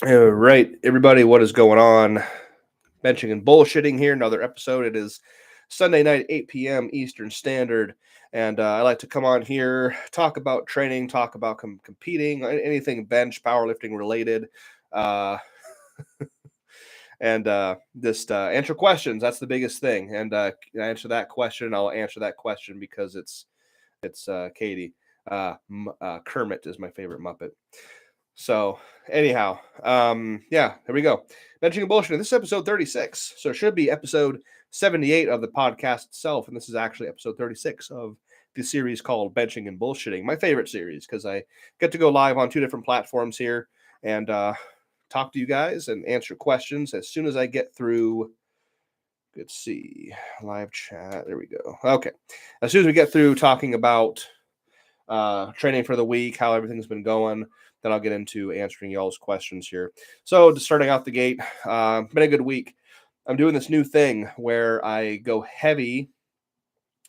All right, everybody, what is going on? Benching and bullshitting here. Another episode. It is Sunday night, 8 p.m. Eastern Standard. And I like to come on here, talk about training, talk about competing, anything bench, powerlifting related. Uh, and just answer questions. That's the biggest thing. And answer that question. I'll answer that question because it's Katie. Kermit is my favorite Muppet. So anyhow, yeah, here we go. Benching and bullshit. This is episode 36, so it should be episode 78 of the podcast itself, and this is actually episode 36 of the series called Benching and Bullshitting, my favorite series because I get to go live on 2 different platforms here and talk to you guys and answer questions as soon as I get through. Let's see, live chat. There we go. Okay, as soon as we get through talking about training for the week, how everything's been going. Then I'll get into answering y'all's questions here. So, just starting out the gate, been a good week. I'm doing this new thing where I go heavy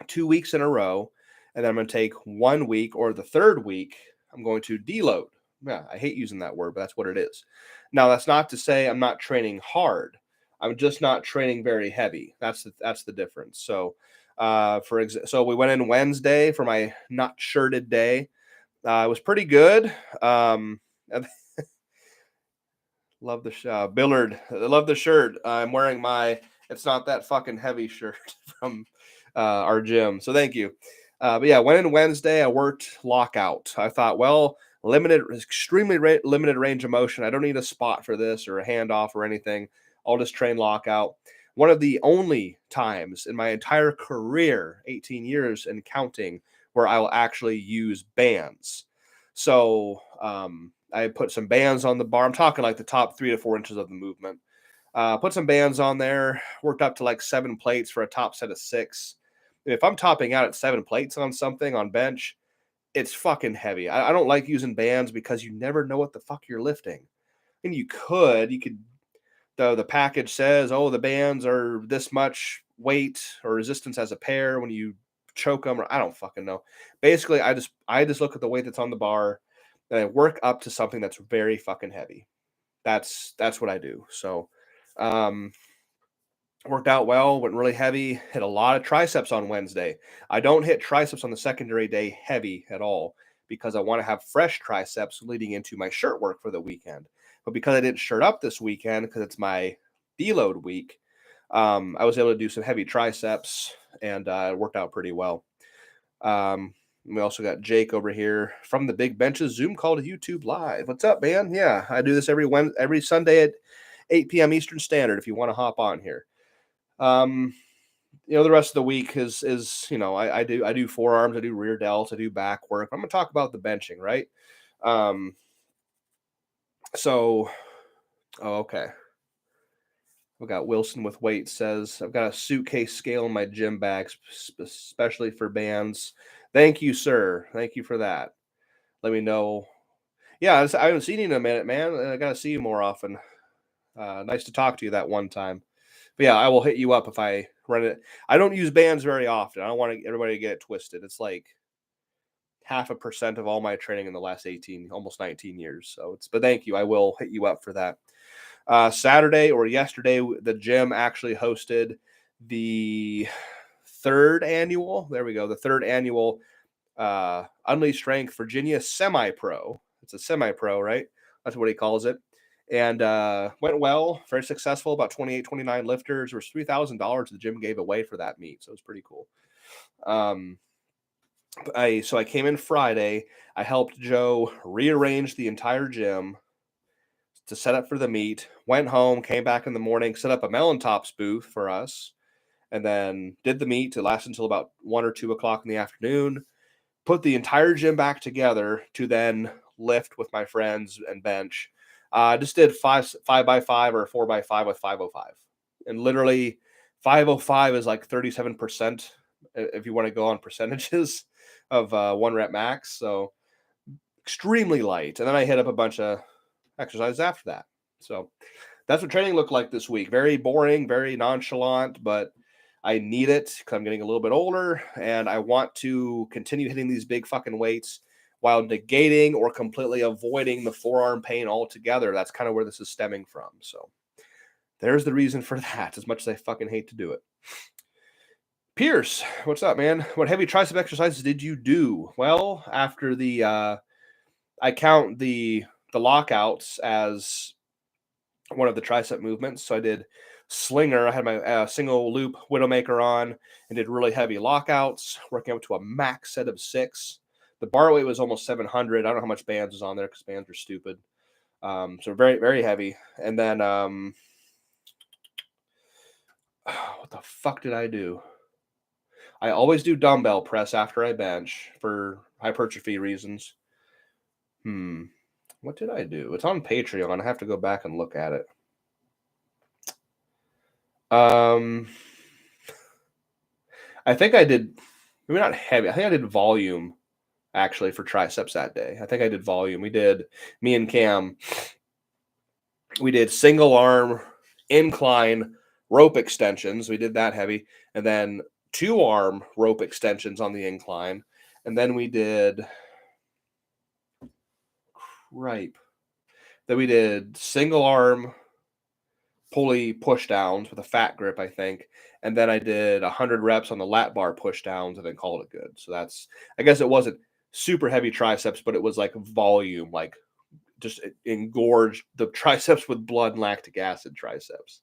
2 weeks in a row, and then I'm going to take 1 week, or the third week, I'm going to deload. Yeah, I hate using that word, but that's what it is. Now, that's not to say I'm not training hard. I'm just not training very heavy. That's the difference. So, so we went in Wednesday for my not shirted day. It was pretty good. Love the Billard. I love the shirt. I'm wearing my "It's Not That Fucking Heavy" shirt from our gym. So thank you. But yeah, went in Wednesday. I worked lockout. I thought, well, extremely limited range of motion. I don't need a spot for this or a handoff or anything. I'll just train lockout. One of the only times in my entire career, 18 years and counting, where I will actually use bands. So I put some bands on the bar. I'm talking like the top 3 to 4 inches of the movement. Put some bands on there, worked up to like 7 plates for a top set of 6. If I'm topping out at 7 plates on something on bench, it's fucking heavy. I don't like using bands because you never know what the fuck you're lifting. And you could, the package says, oh, the bands are this much weight or resistance as a pair when you choke them, or I don't fucking know. Basically, I just look at the weight that's on the bar and I work up to something that's very fucking heavy. That's what I do. So worked out well, went really heavy, hit a lot of triceps on Wednesday. I don't hit triceps on the secondary day heavy at all because I want to have fresh triceps leading into my shirt work for the weekend. But because I didn't shirt up this weekend because it's my deload week, I was able to do some heavy triceps and it worked out pretty well. We also got Jake over here from the Big Benches Zoom call to YouTube Live. What's up, man? Yeah, I do this every Sunday at 8 p.m. Eastern Standard if you want to hop on here. The rest of the week is I do forearms, I do rear delts, I do back work. I'm gonna talk about the benching, right? Okay. I've got Wilson with weight says I've got a suitcase scale in my gym bag, especially for bands. Thank you, sir. Thank you for that. Let me know. Yeah, I haven't seen you in a minute, man. I gotta see you more often. Nice to talk to you that one time. But yeah, I will hit you up if I run it. I don't use bands very often. I don't want everybody to get it twisted. It's like 0.5% of all my training in the last 18, almost 19 years. But thank you. I will hit you up for that. Saturday or yesterday, the gym actually hosted the third annual Unleashed Strength Virginia Semi-Pro. It's a semi-pro, right? That's what he calls it. And went well, very successful, about 28, 29 lifters. There was $3,000 the gym gave away for that meet, so it was pretty cool. I came in Friday. I helped Joe rearrange the entire gym to set up for the meet. Went home, came back in the morning, set up a Melon Tops booth for us, and then did the meet. It lasted until about 1 or 2 o'clock in the afternoon. Put the entire gym back together to then lift with my friends and bench. Just did 5x5 or 4x5 with 505. And literally 505 is like 37% if you want to go on percentages of 1 rep max. So extremely light. And then I hit up a bunch of exercises after that. So that's what training looked like this week. Very boring, very nonchalant, but I need it because I'm getting a little bit older and I want to continue hitting these big fucking weights while negating or completely avoiding the forearm pain altogether. That's kind of where this is stemming from. So there's the reason for that, as much as I fucking hate to do it. Pierce, what's up, man? What heavy tricep exercises did you do? Well, after the I count the lockouts as one of the tricep movements. So I did slinger. I had my single loop Widowmaker on and did really heavy lockouts, working up to a max set of 6. The bar weight was almost 700. I don't know how much bands was on there because bands are stupid. So very, very heavy. And then what the fuck did I do? I always do dumbbell press after I bench for hypertrophy reasons. What did I do? It's on Patreon. I have to go back and look at it. I think I did, maybe not heavy. I think I did volume actually for triceps that day. I think I did volume. Me and Cam, we did single arm incline rope extensions. We did that heavy. And then 2-arm rope extensions on the incline. And then we did Then we did single arm pulley push downs with a fat grip, I think. And then I did 100 reps on the lat bar push downs and then called it good. So I guess it wasn't super heavy triceps, but it was like volume, like just engorged the triceps with blood and lactic acid triceps.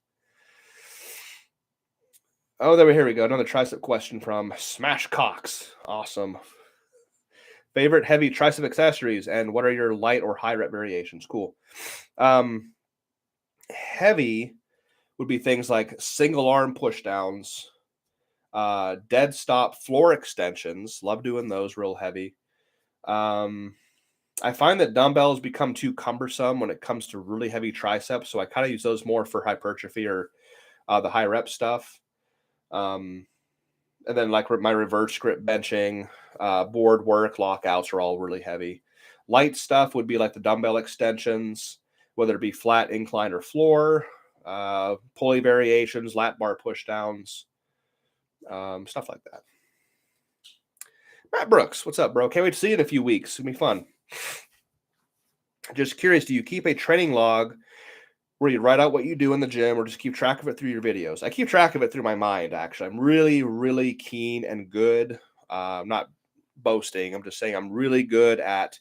Oh, here we go. Another tricep question from Smash Cox. Awesome. Favorite heavy tricep accessories and what are your light or high rep variations? Cool. Heavy would be things like single arm push downs, dead stop floor extensions. Love doing those real heavy. I find that dumbbells become too cumbersome when it comes to really heavy triceps. So I kind of use those more for hypertrophy or the high rep stuff. And then like my reverse grip benching, board work, lockouts are all really heavy. Light stuff would be like the dumbbell extensions, whether it be flat, incline, or floor, pulley variations, lat bar push downs, stuff like that. Matt Brooks, what's up, bro? Can't wait to see you in a few weeks. It's going to be fun. Just curious, do you keep a training log where you write out what you do in the gym or just keep track of it through your videos? I keep track of it through my mind, actually. I'm really, really keen and good. I'm not boasting. I'm just saying I'm really good at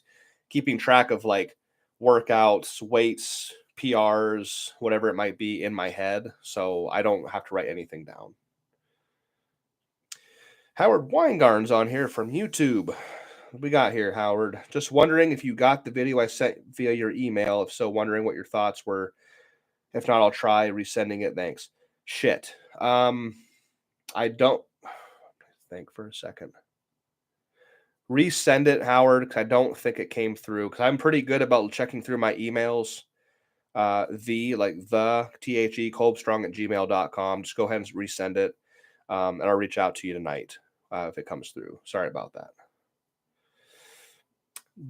keeping track of like workouts, weights, PRs, whatever it might be in my head. So I don't have to write anything down. Howard Weingarn's on here from YouTube. What we got here, Howard? Just wondering if you got the video I sent via your email. If so, wondering what your thoughts were. If not, I'll try resending it. Thanks. Shit. I don't think for a second. Resend it, Howard, because I don't think it came through. Because I'm pretty good about checking through my emails. The THE Kolbstrong@gmail.com. Just go ahead and resend it. And I'll reach out to you tonight if it comes through. Sorry about that.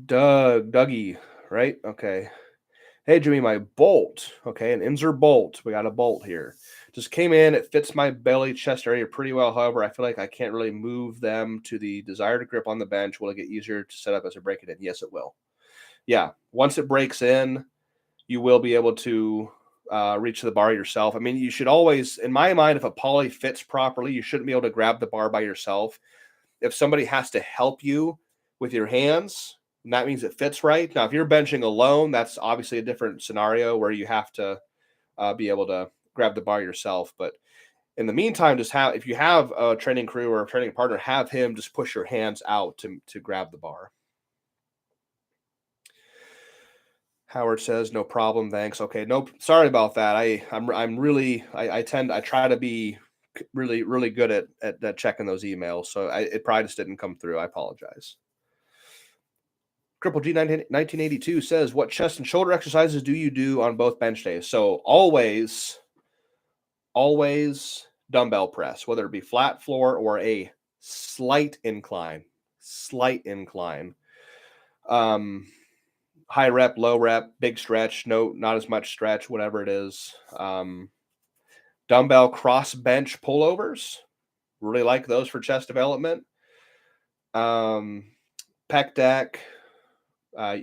Dougie, right? Okay. Hey, Jimmy, my bolt. Okay, an Inzer bolt. We got a bolt here. Just came in. It fits my belly, chest area pretty well. However, I feel like I can't really move them to the desired grip on the bench. Will it get easier to set up as I break it in? Yes, it will. Yeah, once it breaks in, you will be able to reach the bar yourself. I mean, you should always, in my mind, if a poly fits properly, you shouldn't be able to grab the bar by yourself. If somebody has to help you with your hands, and that means it fits right. Now, if you're benching alone, that's obviously a different scenario where you have to be able to grab the bar yourself. But in the meantime, if you have a training crew or a training partner, have him just push your hands out to grab the bar. Howard says, no problem, thanks. Okay, no, sorry about that. I try to be really, really good at checking those emails. So it probably just didn't come through. I apologize. Triple G 1982 says, what chest and shoulder exercises do you do on both bench days? So always dumbbell press, whether it be flat floor or a slight incline. High rep, low rep, big stretch, no, not as much stretch, whatever it is. Dumbbell cross bench pullovers. Really like those for chest development. Pec deck,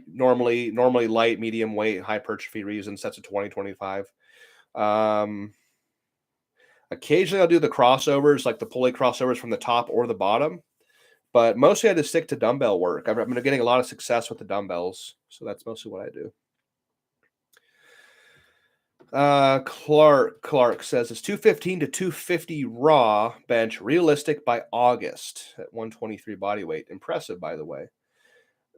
Normally light, medium weight, hypertrophy reason sets of 20, 25. Occasionally I'll do the crossovers, like the pulley crossovers from the top or the bottom, but mostly I just stick to dumbbell work. I've been getting a lot of success with the dumbbells, so that's mostly what I do. Clark says, is 215 to 250 raw bench realistic by August at 123 body weight? Impressive, by the way.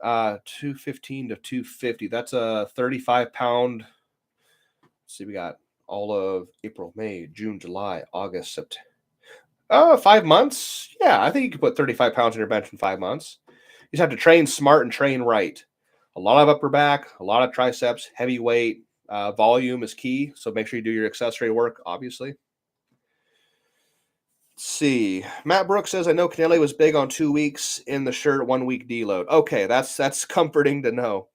215 to 250. That's a 35-pound. Let's see, we got all of April, May, June, July, August, September. 5 months. Yeah, I think you could put 35 pounds on your bench in 5 months. You just have to train smart and train right. A lot of upper back, a lot of triceps, heavy weight. Volume is key, so make sure you do your accessory work, obviously. Let's see. Matt Brooks says, I know Canelli was big on 2 weeks in the shirt, 1 week deload. Okay, that's comforting to know,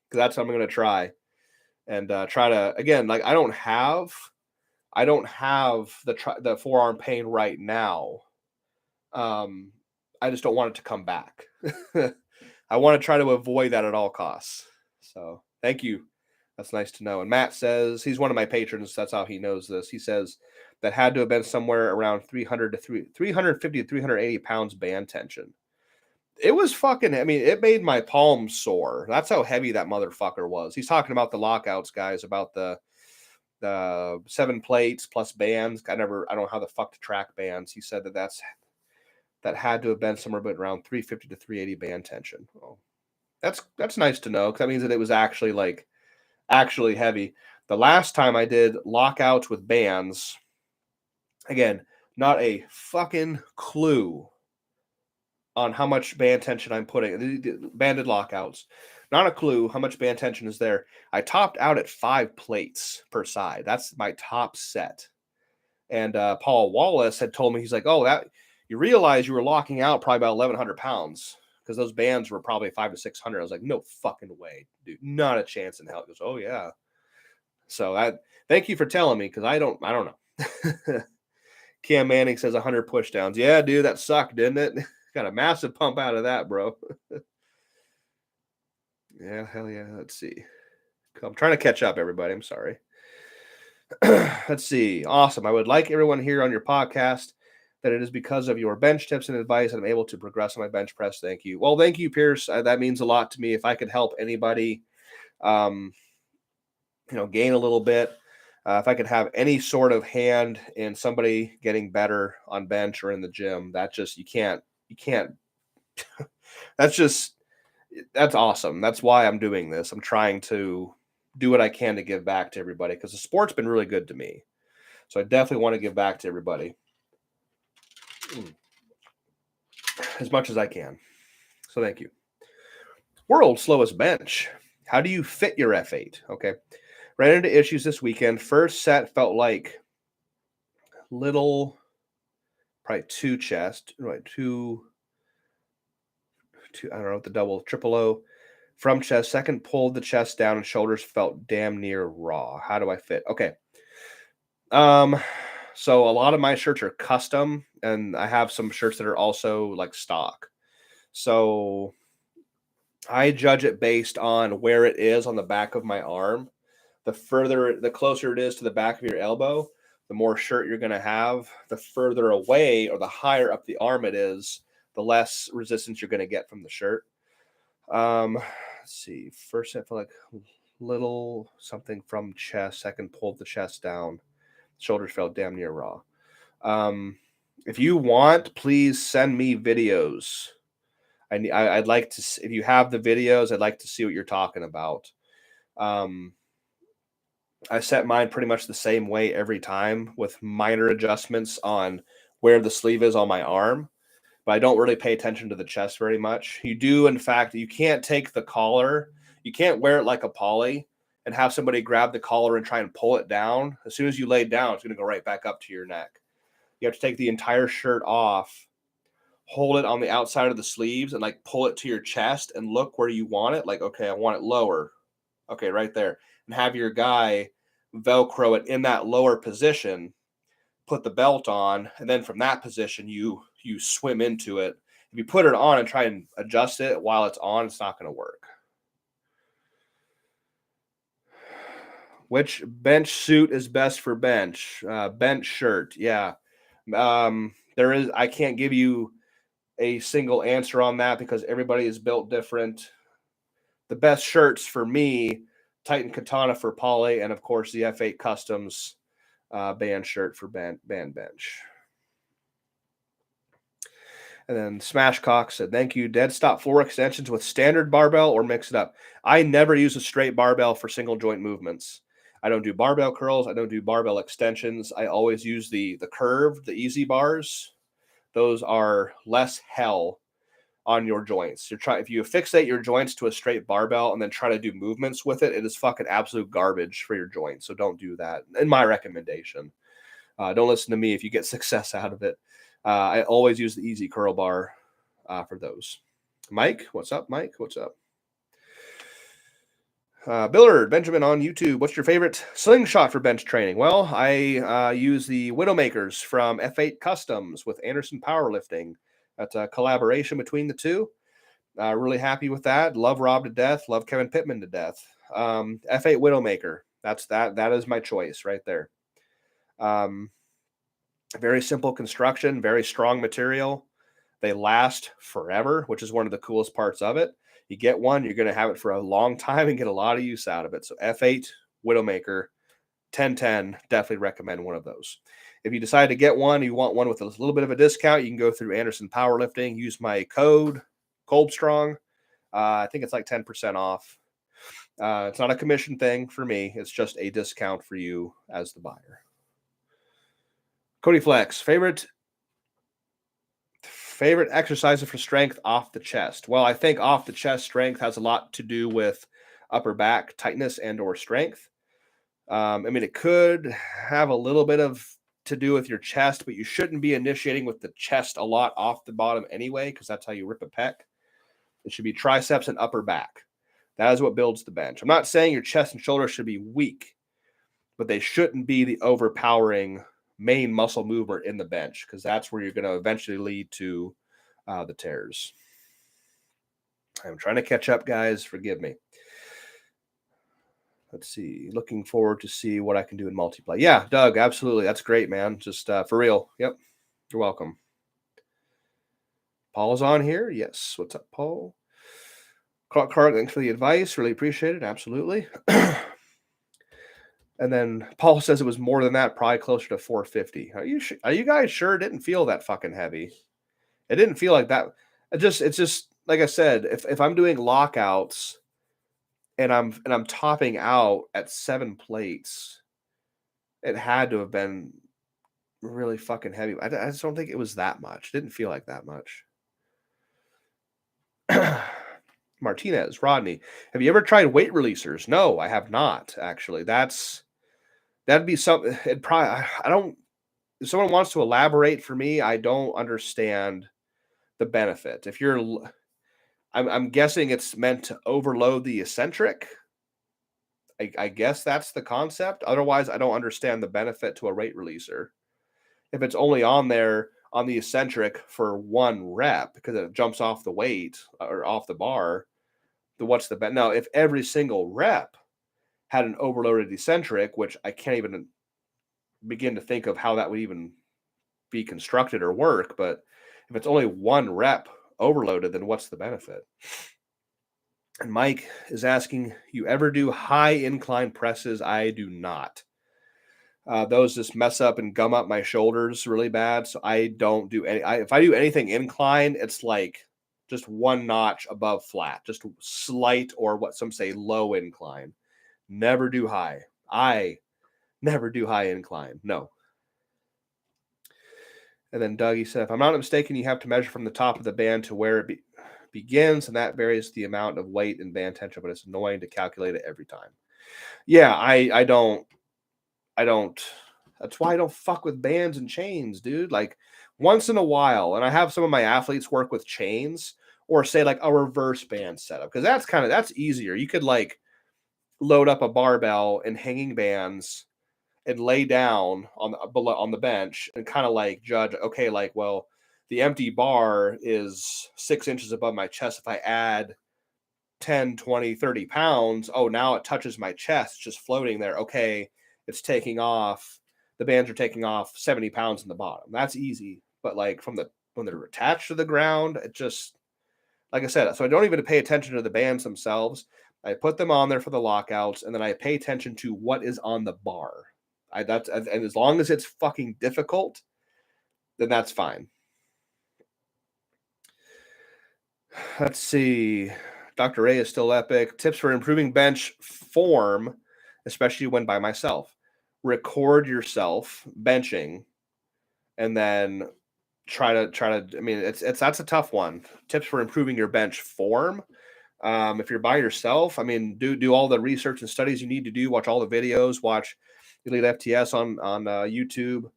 because that's what I'm going to try. And try to, again, like I don't have the forearm pain right now. I just don't want it to come back. I want to try to avoid that at all costs. So thank you. That's nice to know. And Matt says, he's one of my patrons. That's how he knows this. He says that had to have been somewhere around 350 to 380 pounds band tension. It was fucking, I mean, it made my palms sore. That's how heavy that motherfucker was. He's talking about the lockouts, guys, about the 7 plates plus bands. I don't know how the fuck to track bands. He said that had to have been somewhere but around 350 to 380 band tension. Oh, that's nice to know, because that means that it was actually heavy. The last time I did lockouts with bands, again, not a fucking clue on how much band tension I'm putting. Banded lockouts, not a clue how much band tension is there. I topped out at 5 plates per side. That's my top set. And Paul Wallace had told me, he's like, oh, that you realize you were locking out probably about 1,100 pounds, because those bands were probably 500 to 600. I was like, no fucking way, dude, not a chance in hell. He goes, oh yeah. So thank you for telling me, because I don't know. Cam Manning says 100 push downs. Yeah, dude, that sucked, didn't it? Got a massive pump out of that, bro. Yeah, hell yeah. Let's see. I'm trying to catch up, everybody. I'm sorry. Let's see. Awesome. I would like everyone here on your podcast that it is because of your bench tips and advice that I'm able to progress on my bench press. Thank you. Well, thank you, Pierce. That means a lot to me. If I could help anybody, gain a little bit, if I could have any sort of hand in somebody getting better on bench or in the gym, you can't, that's awesome. That's why I'm doing this. I'm trying to do what I can to give back to everybody, because the sport's been really good to me. So I definitely want to give back to everybody as much as I can. So thank you. World's slowest bench. How do you fit your F8? Okay. Ran into issues this weekend. First set felt like little, probably 2 chest, right? Two, I don't know, the double, triple O from chest. Second, pulled the chest down and shoulders felt damn near raw. How do I fit? Okay. So a lot of my shirts are custom, and I have some shirts that are also like stock. So I judge it based on where it is on the back of my arm. The closer it is to the back of your elbow, the more shirt you're going to have. The further away or the higher up the arm it is, the less resistance you're going to get from the shirt. Let's see. First set felt like little something from chest. Second, pulled the chest down. Shoulders felt damn near raw. If you want, please send me videos. I'd like to, if you have the videos, I'd like to see what you're talking about. I set mine pretty much the same way every time, with minor adjustments on where the sleeve is on my arm, but I don't really pay attention to the chest very much. You do, in fact, you can't take the collar. You can't wear it like a poly and have somebody grab the collar and try and pull it down. As soon as you lay it down, it's going to go right back up to your neck. You have to take the entire shirt off, hold it on the outside of the sleeves, and like pull it to your chest and look where you want it. Like, okay, I want it lower. Okay, right there. And have your guy Velcro it in that lower position, put the belt on, and then from that position, you swim into it. If you put it on and try and adjust it while it's on, it's not going to work. Which bench suit is best for bench? Bench shirt. Yeah. I can't give you a single answer on that because everybody is built different. The best shirts for me, Titan Katana for Poly, and of course the F8 Customs band shirt for band bench. And then Smashcock said, thank you. Dead stop floor extensions with standard barbell or mix it up. I never use a straight barbell for single joint movements. I don't do barbell curls. I don't do barbell extensions. I always use the curved, the easy bars. Those are less hell on your joints. If you fixate your joints to a straight barbell and then try to do movements with it, it is fucking absolute garbage for your joints. So don't do that. In my recommendation, don't listen to me if you get success out of it. I always use the easy curl bar for those. Mike, what's up? Mike, what's up? Billard Benjamin on YouTube. What's your favorite slingshot for bench training? Well, I use the Widowmakers from F8 Customs with Anderson Powerlifting. That's a collaboration between the two. Really happy with that. Love Rob to death. Love Kevin Pittman to death. F8 Widowmaker. That is my choice right there. Very simple construction, very strong material. They last forever, which is one of the coolest parts of it. You get one, you're going to have it for a long time and get a lot of use out of it. So F8 Widowmaker 1010, definitely recommend one of those. If you decide to get one, you want one with a little bit of a discount, you can go through Anderson Powerlifting, use my code Colbstrong. I think it's like 10% off. It's not a commission thing for me. It's just a discount for you as the buyer. Cody Flex, favorite exercise for strength off the chest. Well, I think off the chest strength has a lot to do with upper back tightness and or strength. I mean, it could have a little bit of to do with your chest, but you shouldn't be initiating with the chest a lot off the bottom anyway, because that's how you rip a pec. It should be triceps and upper back. That is what builds the bench. I'm not saying your chest and shoulders should be weak, but they shouldn't be the overpowering main muscle mover in the bench, because that's where you're going to eventually lead to the tears. I'm trying to catch up, guys. Forgive me. Let's see. Looking forward to see what I can do in multiplay. Yeah, Doug, absolutely. That's great, man. Just for real. Yep. You're welcome. Paul's on here. Yes. What's up, Paul? Clark, thanks for the advice. Really appreciate it. Absolutely. And then Paul says it was more than that, probably closer to 450. Are you guys sure it didn't feel that fucking heavy? It didn't feel like that. It's just like I said, if I'm doing lockouts and I'm topping out at 7 plates, it had to have been really fucking heavy. I just don't think it was that much. It didn't feel like that much. Martinez, Rodney, have you ever tried weight releasers? No, I have not, actually. That'd be something. It probably, I don't, if someone wants to elaborate for me, I don't understand the benefit. If you're, I'm guessing it's meant to overload the eccentric. I guess that's the concept. Otherwise, I don't understand the benefit to a rate releaser. If it's only on there on the eccentric for 1 rep because it jumps off the weight or off the bar, what's the bet? Now, if every single rep had an overloaded eccentric, which I can't even begin to think of how that would even be constructed or work, but if it's only 1 rep overloaded, then what's the benefit? And Mike is asking, you ever do high incline presses? I do not. Those just mess up and gum up my shoulders really bad. So I don't do any. If I do anything incline, it's like just 1 notch above flat, just slight or what some say low incline. Never do high. I never do high incline. No. And then Dougie said, if I'm not mistaken, you have to measure from the top of the band to where it begins, and that varies the amount of weight and band tension, but it's annoying to calculate it every time. Yeah, I don't. That's why I don't fuck with bands and chains, dude. Like once in a while, and I have some of my athletes work with chains or say like a reverse band setup, because that's easier. You could like load up a barbell and hanging bands and lay down on the bench and kind of like judge, okay, like, well, the empty bar is 6 inches above my chest. If I add 10, 20, 30 pounds. Oh, now it touches my chest, just floating there. Okay, it's taking off. The bands are taking off 70 pounds in the bottom. That's easy. But like when they're attached to the ground, it just, like I said, so I don't even pay attention to the bands themselves. I put them on there for the lockouts, and then I pay attention to what is on the bar. And as long as it's fucking difficult, then that's fine. Let's see. Dr. Ray is still epic. Tips for improving bench form, especially when by myself. Record yourself benching, and then try to. I mean, that's a tough one. Tips for improving your bench form. If you're by yourself, I mean, do all the research and studies you need to do. Watch all the videos. Watch Elite FTS on YouTube.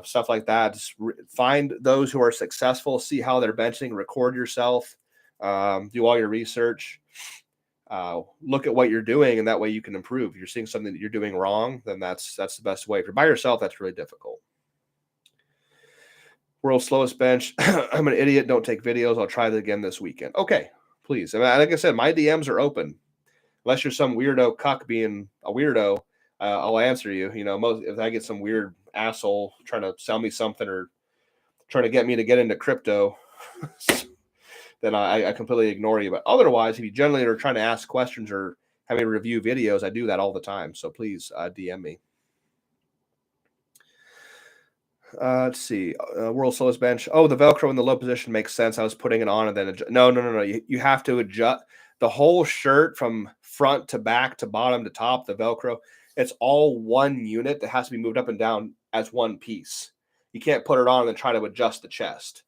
Stuff like that. Just find those who are successful, see how they're benching, record yourself, do all your research, look at what you're doing, and that way you can improve. If you're seeing something that you're doing wrong, then that's the best way. If you're by yourself, that's really difficult. World's slowest bench. I'm an idiot. Don't take videos. I'll try that again this weekend. Okay, please. I mean, like I said, my DMs are open. Unless you're some weirdo cuck being a weirdo, I'll answer you. You know, if I get some weird asshole trying to sell me something or trying to get me to get into crypto, then I completely ignore you. But otherwise, if you generally are trying to ask questions or have me review videos, I do that all the time. So please DM me. Let's see. World's slowest bench. Oh, the Velcro in the low position makes sense. I was putting it on and then no. You have to adjust the whole shirt from front to back to bottom to top. The Velcro, it's all one unit that has to be moved up and down as one piece. You can't put it on and then try to adjust the chest.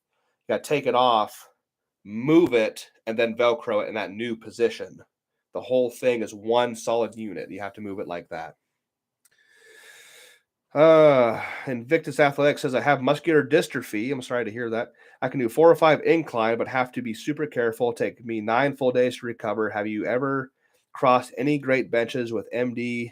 You got to take it off, move it, and then Velcro it in that new position. The whole thing is one solid unit. You have to move it like that. Invictus Athletic says, I have muscular dystrophy. I'm sorry to hear that. I can do 4 or 5 incline, but have to be super careful. Take me 9 full days to recover. Have you ever crossed any great benches with MD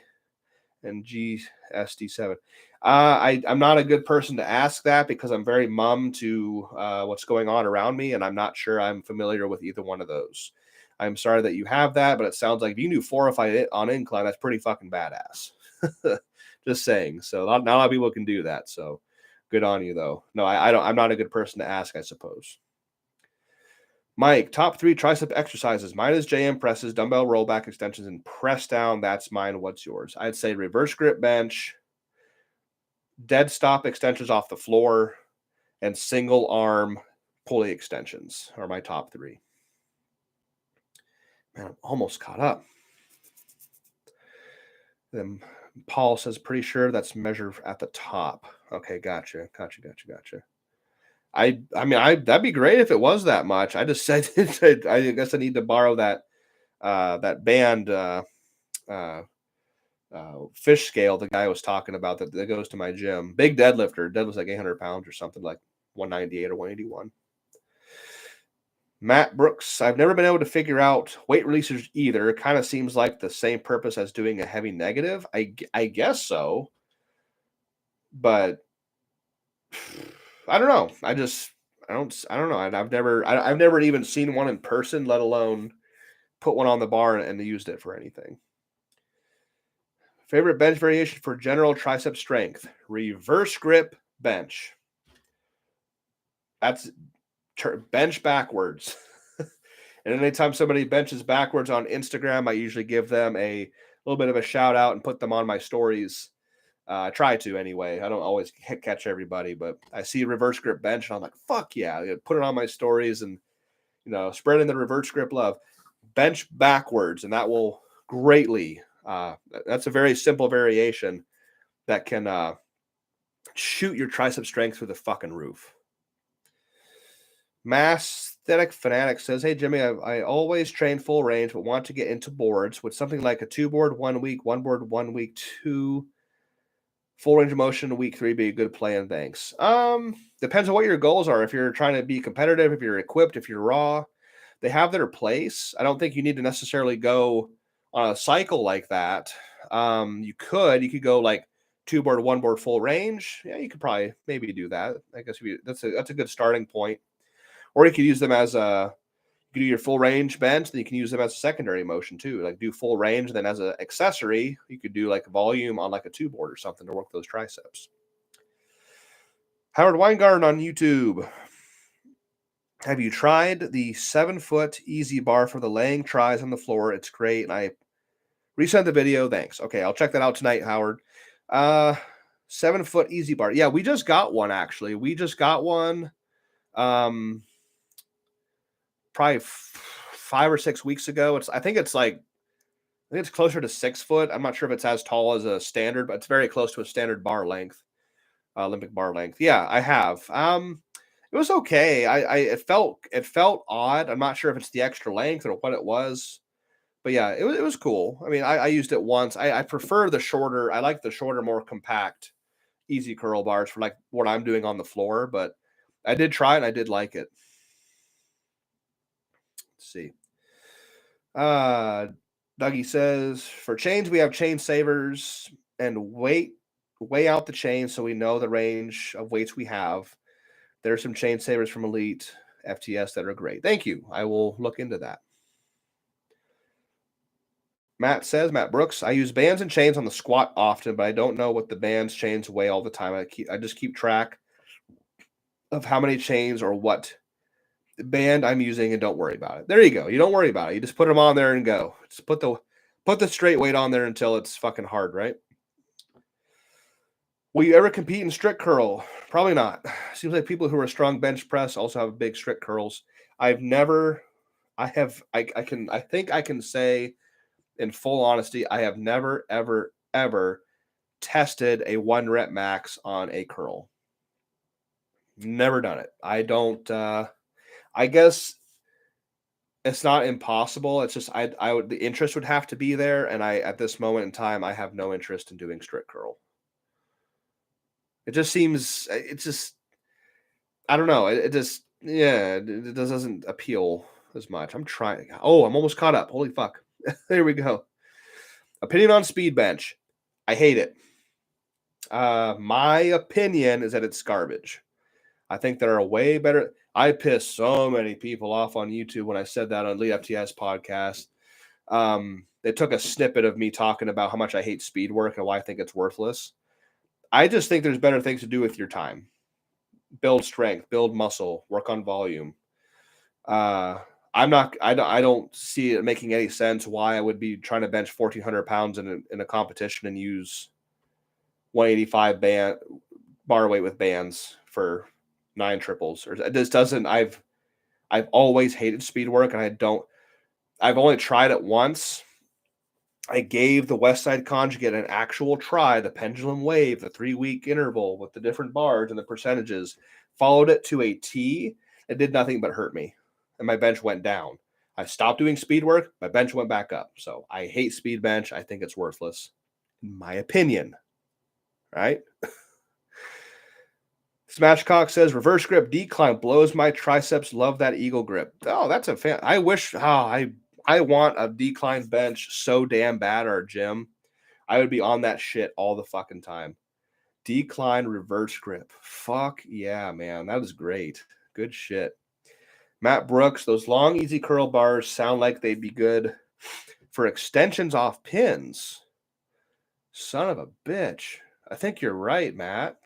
and GSD7? I'm not a good person to ask that because I'm very mum to what's going on around me, and I'm not sure I'm familiar with either one of those. I'm sorry that you have that, but it sounds like if you can do 4 or 5 on incline, that's pretty fucking badass. Just saying. So not a lot of people can do that. So good on you, though. No, I'm not a good person to ask, I suppose. Mike, top 3 tricep exercises. Mine is JM presses, dumbbell rollback extensions, and press down. That's mine. What's yours? I'd say reverse grip bench, dead stop extensions off the floor, and single arm pulley extensions are my top 3. Man, I'm almost caught up. Then Paul says, pretty sure that's measured at the top. Okay, gotcha. I mean, that'd be great if it was that much. I just said, I guess I need to borrow that band fish scale the guy was talking about that goes to my gym. Big deadlifter. Deadlifts like 800 pounds or something, like 198 or 181. Matt Brooks, I've never been able to figure out weight releasers either. It kind of seems like the same purpose as doing a heavy negative. I guess so. But I don't know. I don't know. And I've never even seen one in person, let alone put one on the bar and used it for anything. Favorite bench variation for general tricep strength: reverse grip bench. That's bench backwards. And anytime somebody benches backwards on Instagram, I usually give them a little bit of a shout out and put them on my stories. I try to anyway. I don't always catch everybody, but I see reverse grip bench and I'm like, fuck yeah, put it on my stories and, spreading the reverse grip love. Bench backwards, and that will greatly, that's a very simple variation that can shoot your tricep strength through the fucking roof. Aesthetic Fanatic says, hey, Jimmy, I always train full range, but want to get into boards. Would something like a 2 board 1 week, 1 board 1 week, 2 full range of motion week 3 be a good plan? Thanks. Depends on what your goals are. If you're trying to be competitive, if you're equipped, if you're raw, they have their place. I don't think you need to necessarily go on a cycle like that. You could go like 2 board, 1 board full range. Yeah, you could probably maybe do that. I guess that's a good starting point. Or you could use them as You can do your full range bench, then you can use them as a secondary motion too. Like do full range, and then as an accessory, you could do like volume on like a 2-board or something to work those triceps. Howard Weingarten on YouTube. Have you tried the 7-foot easy bar for the laying tries on the floor? It's great. And I resent the video. Thanks. Okay, I'll check that out tonight, Howard. 7-foot easy bar. Yeah, we just got one actually. We just got one. Probably 5 or 6 weeks ago. I think it's closer to 6 foot. I'm not sure if it's as tall as a standard, but it's very close to a standard bar length, Olympic bar length. Yeah, I have. It was okay. It felt odd. I'm not sure if it's the extra length or what it was, but yeah, it was cool. I mean, I used it once. I prefer the shorter. I like the shorter, more compact, easy curl bars for like what I'm doing on the floor. But I did try it and I did like it. Let's see. Dougie says, for chains, we have chain savers and weigh out the chains so we know the range of weights we have. There are some chain savers from Elite FTS that are great. Thank you. I will look into that. Matt Brooks, I use bands and chains on the squat often, but I don't know what the bands chains weigh all the time. I just keep track of how many chains or what band I'm using and don't worry about it. There you go. You don't worry about it. You just put them on there and go. Just put the straight weight on there until it's fucking hard, right? Will you ever compete in strict curl? Probably not. Seems like people who are strong bench press also have big strict curls. I think I can say in full honesty, I have never, ever, ever tested a 1 rep max on a curl. Never done it. I don't, I guess it's not impossible. It's just, the interest would have to be there. And at this moment in time, I have no interest in doing strict curl. It just seems, I don't know. It doesn't appeal as much. I'm trying. Oh, I'm almost caught up. Holy fuck. There we go. Opinion on speed bench. I hate it. My opinion is that it's garbage. I think there are way better. I pissed so many people off on YouTube when I said that on Elite FTS podcast. They took a snippet of me talking about how much I hate speed work and why I think it's worthless. I just think there's better things to do with your time. Build strength, build muscle, work on volume. I don't see it making any sense why I would be trying to bench 1,400 pounds in a competition and use 185 bar weight with bands for 9 triples. Or this doesn't. I've always hated speed work, and I've only tried it once. I gave the Westside Conjugate an actual try, the pendulum wave, the 3-week interval with the different bars and the percentages, followed it to a T. It did nothing but hurt me, and my bench went down. I stopped doing speed work. My bench went back up. So I hate speed bench. I think it's worthless, in my opinion. Right? Smashcock says, reverse grip decline blows my triceps. Love that eagle grip. Oh, that's a fan. I wish, I want a decline bench so damn bad at our gym. I would be on that shit all the fucking time. Decline reverse grip. Fuck yeah, man. That is great. Good shit. Matt Brooks, those long, easy curl bars sound like they'd be good for extensions off pins. Son of a bitch. I think you're right, Matt.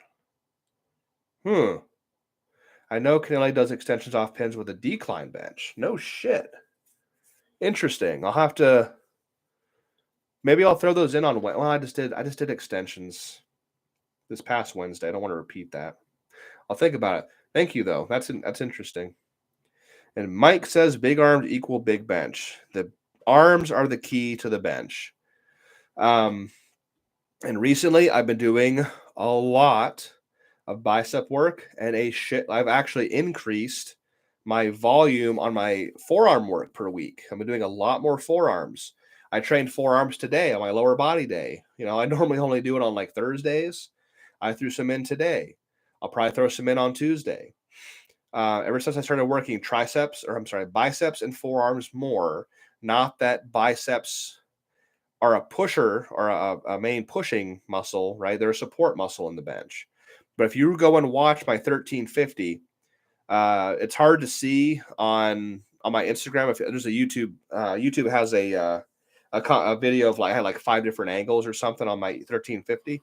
I know Canelli does extensions off pins with a decline bench. No shit. Interesting. I'll have to. Maybe I'll throw those in on. Well, I just did extensions this past Wednesday. I don't want to repeat that. I'll think about it. Thank you, though. That's interesting. And Mike says big arms equal big bench. The arms are the key to the bench. And recently I've been doing a lot of bicep work and I've actually increased my volume on my forearm work per week. I've been doing a lot more forearms. I trained forearms today on my lower body day. I normally only do it on like Thursdays. I threw some in today. I'll probably throw some in on Tuesday. Ever since I started working biceps and forearms more, not that biceps are a pusher or a main pushing muscle, right? They're a support muscle in the bench. But if you go and watch my 1350, it's hard to see on on my Instagram. If there's a YouTube has a video of like I had like 5 different angles or something on my 1350,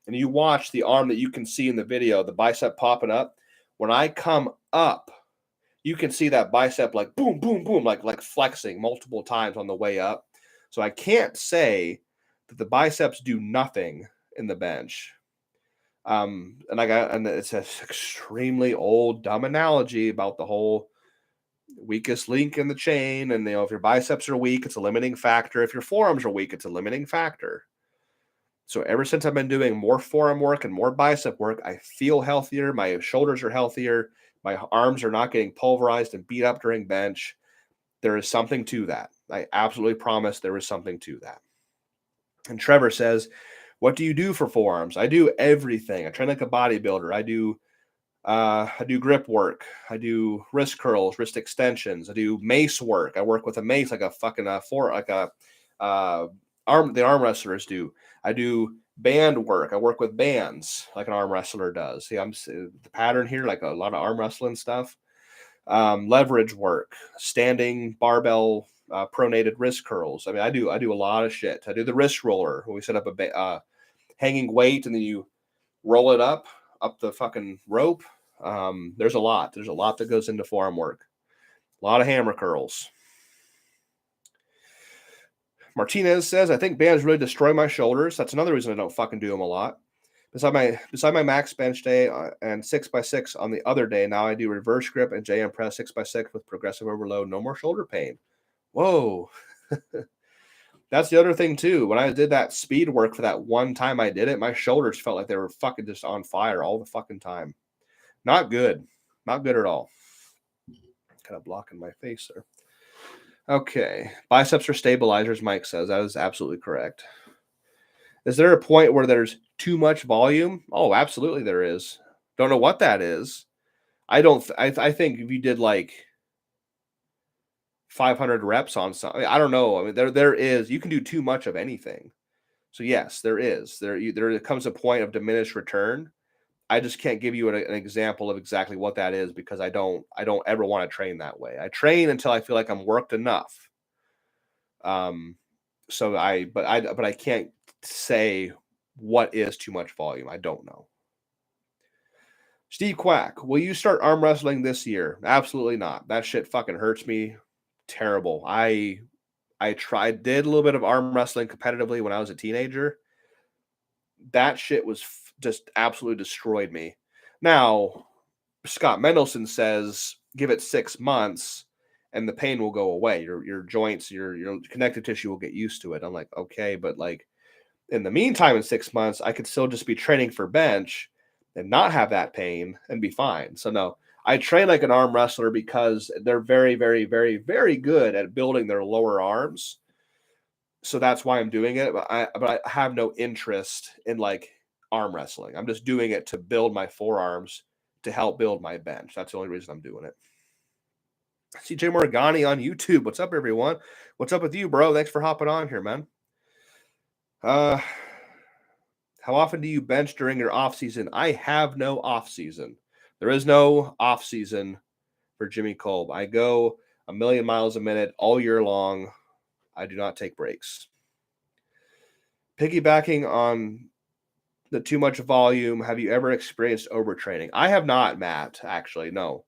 and you watch the arm that you can see in the video, the bicep popping up. When I come up, you can see that bicep like boom, boom, boom, like flexing multiple times on the way up. So I can't say that the biceps do nothing in the bench. And it's an extremely old, dumb analogy about the whole weakest link in the chain. And if your biceps are weak, it's a limiting factor. If your forearms are weak, it's a limiting factor. So ever since I've been doing more forearm work and more bicep work, I feel healthier. My shoulders are healthier. My arms are not getting pulverized and beat up during bench. There is something to that. I absolutely promise there is something to that. And Trevor says, what do you do for forearms? I do everything. I train like a bodybuilder. I do grip work. I do wrist curls, wrist extensions. I do mace work. I work with a mace like a fucking arm. The arm wrestlers do. I do band work. I work with bands like an arm wrestler does. See, I'm the pattern here, like a lot of arm wrestling stuff. Leverage work, standing barbell, pronated wrist curls. I mean, I do a lot of shit. I do the wrist roller when we set up a hanging weight and then you roll it up the fucking rope. There's a lot that goes into forearm work. A lot of hammer curls. Martinez says, I think bands really destroy my shoulders. That's another reason I don't fucking do them a lot. Beside my max bench day and 6x6 on the other day, now I do reverse grip and JM press 6x6 with progressive overload. No more shoulder pain. Whoa. That's the other thing too. When I did that speed work for that one time I did it, my shoulders felt like they were fucking just on fire all the fucking time. Not good. Not good at all. Kind of blocking my face there. Okay. Biceps are stabilizers, Mike says. That is absolutely correct. Is there a point where there's too much volume? Oh, absolutely there is. Don't know what that is. I think if you did like 500 reps on something, I don't know. I mean, there is. You can do too much of anything. So yes, there is. There comes a point of diminished return. I just can't give you an example of exactly what that is because I don't ever want to train that way. I train until I feel like I'm worked enough. But I can't say what is too much volume. I don't know. Steve Quack, will you start arm wrestling this year? Absolutely not. That shit fucking hurts me terrible. I did a little bit of arm wrestling competitively when I was a teenager. That shit was just absolutely destroyed me. Now, Scott Mendelson says give it 6 months and the pain will go away. Your joints, your connective tissue will get used to it. I'm like, okay, but like in the meantime, in 6 months, I could still just be training for bench and not have that pain and be fine. So no, I train like an arm wrestler because they're very, very, very, very good at building their lower arms. So that's why I'm doing it. But I have no interest in like arm wrestling. I'm just doing it to build my forearms to help build my bench. That's the only reason I'm doing it. CJ Morgani on YouTube. What's up, everyone? What's up with you, bro? Thanks for hopping on here, man. How often do you bench during your off season? I have no off season. There is no off season for Jimmy Kolb. I go a million miles a minute all year long. I do not take breaks. Piggybacking on the too much volume, have you ever experienced overtraining? I have not, Matt, actually, no.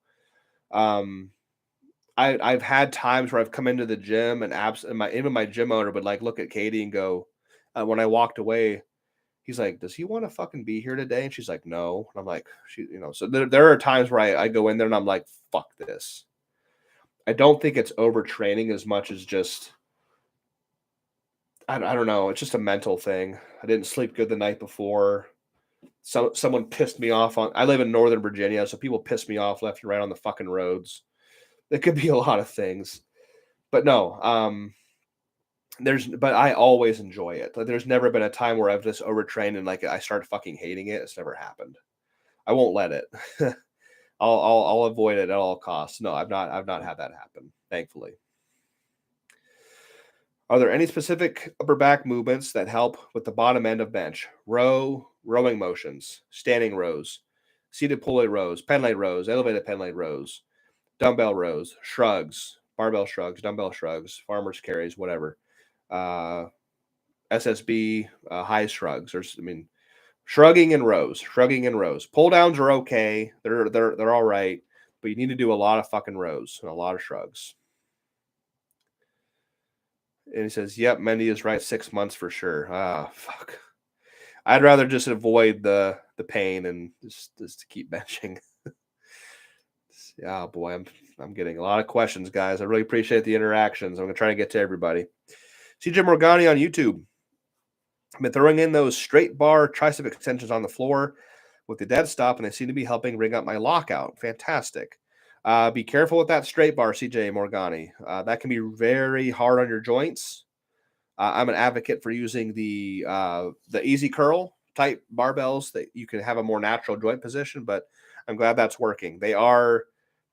I've had times where I've come into the gym and even my gym owner would like look at Katie and go, when I walked away, he's like, does he want to fucking be here today? And she's like, no. And I'm like, so there are times where I go in there and I'm like, fuck this. I don't think it's overtraining as much as just, I don't know. It's just a mental thing. I didn't sleep good the night before. Someone pissed me off I live in Northern Virginia, so people piss me off left and right on the fucking roads. It could be a lot of things, but no, but I always enjoy it. Like, there's never been a time where I've just overtrained and like I start fucking hating it. It's never happened. I won't let it. I'll avoid it at all costs. No, I've not had that happen, thankfully. Are there any specific upper back movements that help with the bottom end of bench? Rowing motions, standing rows, seated pulley rows, pen leg rows, elevated pen leg rows. dumbbell rows, shrugs, barbell shrugs, dumbbell shrugs, farmer's carries, whatever. SSB, high shrugs. Shrugging and rows. Pull downs are okay. They're all right, but you need to do a lot of fucking rows and a lot of shrugs. And he says, "Yep, Mendy is right. 6 months for sure." Ah, fuck. I'd rather just avoid the pain and just keep benching. Yeah, boy, I'm getting a lot of questions, guys. I really appreciate the interactions. I'm gonna try to get to everybody. CJ Morgani on YouTube. I've been throwing in those straight bar tricep extensions on the floor with the dead stop, and they seem to be helping ring up my lockout. Fantastic. Be careful with that straight bar, CJ Morgani. That can be very hard on your joints. I'm an advocate for using the easy curl type barbells that you can have a more natural joint position, but I'm glad that's working. They are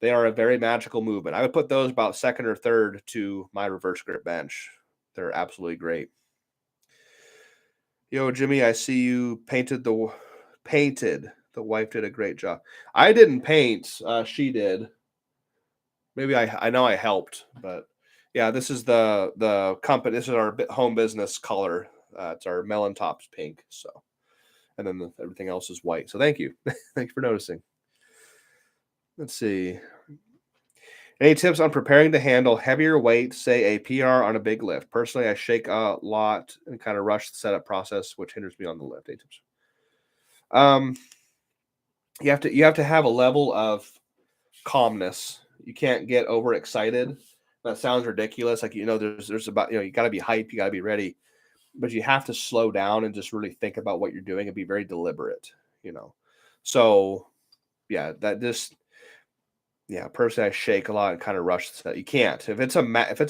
a very magical movement. I would put those about second or third to my reverse grip bench. They're absolutely great. Yo, Jimmy, I see you painted. The wife did a great job. I didn't paint. She did. Maybe I know I helped, but yeah, this is the company. This is our home business color. It's our melon tops pink. So, and then everything else is white. So thank you. Thanks for noticing. Let's see. Any tips on preparing to handle heavier weight, say a PR on a big lift? Personally, I shake a lot and kind of rush the setup process, which hinders me on the lift. Any tips? You have to have a level of calmness. You can't get overexcited. That sounds ridiculous. Like, there's about, you got to be hype, you got to be ready, but you have to slow down and just really think about what you're doing and be very deliberate, So yeah, personally I shake a lot and kind of rush that. You can't. If it's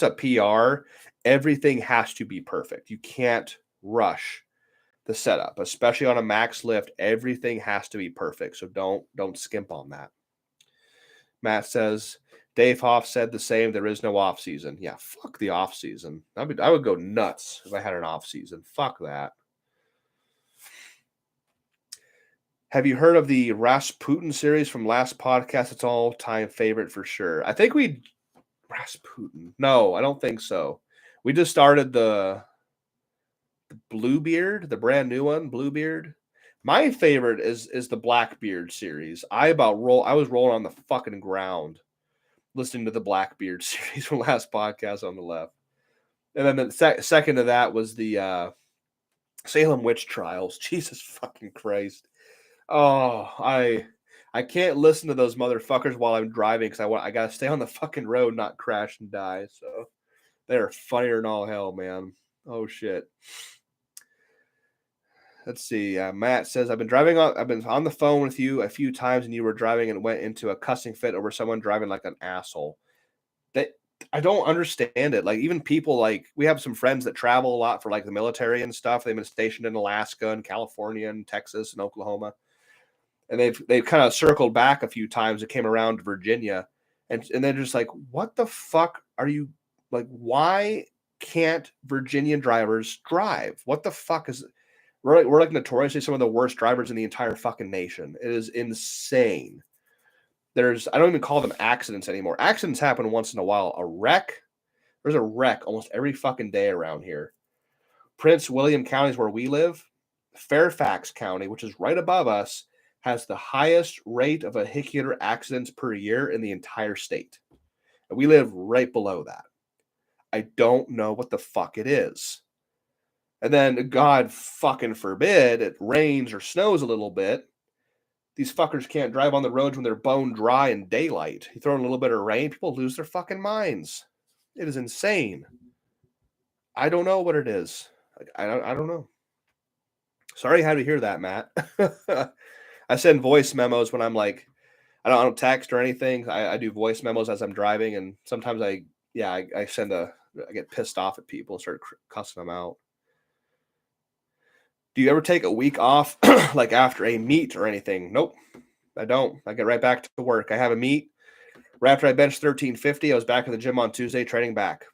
a PR, everything has to be perfect. You can't rush the setup, especially on a max lift. Everything has to be perfect. So don't skimp on that. Matt says, Dave Hoff said the same. There is no off season. Yeah, fuck the off season. I would go nuts if I had an off season. Fuck that. Have you heard of the Rasputin series from last podcast? It's all time favorite for sure. I think Rasputin. No, I don't think so. We just started the Bluebeard, the brand new one, Bluebeard. My favorite is the Blackbeard series. I was rolling on the fucking ground listening to the Blackbeard series from last podcast on the left. And then the second to that was the Salem witch trials. Jesus fucking Christ. Oh, I can't listen to those motherfuckers while I'm driving because I got to stay on the fucking road, not crash and die. So they're funnier than all hell, man. Oh shit. Let's see. Matt says, I've been on the phone with you a few times and you were driving and went into a cussing fit over someone driving like an asshole. That I don't understand it. Like, even people, like, we have some friends that travel a lot for like the military and stuff. They've been stationed in Alaska and California and Texas and Oklahoma. And they've kind of circled back a few times. It came around to Virginia. And they're just like, what the fuck are you, like, why can't Virginia drivers drive? What the fuck is we're like notoriously some of the worst drivers in the entire fucking nation. It is insane. I don't even call them accidents anymore. Accidents happen once in a while. There's a wreck almost every fucking day around here. Prince William County is where we live. Fairfax County, which is right above us, has the highest rate of vehicular accidents per year in the entire state. And we live right below that. I don't know what the fuck it is. And then, God fucking forbid, it rains or snows a little bit. These fuckers can't drive on the roads when they're bone dry in daylight. You throw in a little bit of rain, people lose their fucking minds. It is insane. I don't know what it is. I don't know. Sorry you had to hear that, Matt. I send voice memos when I'm like, I don't text or anything. I do voice memos as I'm driving, and sometimes I get pissed off at people and start cussing them out. Do you ever take a week off, like after a meet or anything? Nope, I don't. I get right back to work. I have a meet. Right after I bench 1350, I was back at the gym on Tuesday training back.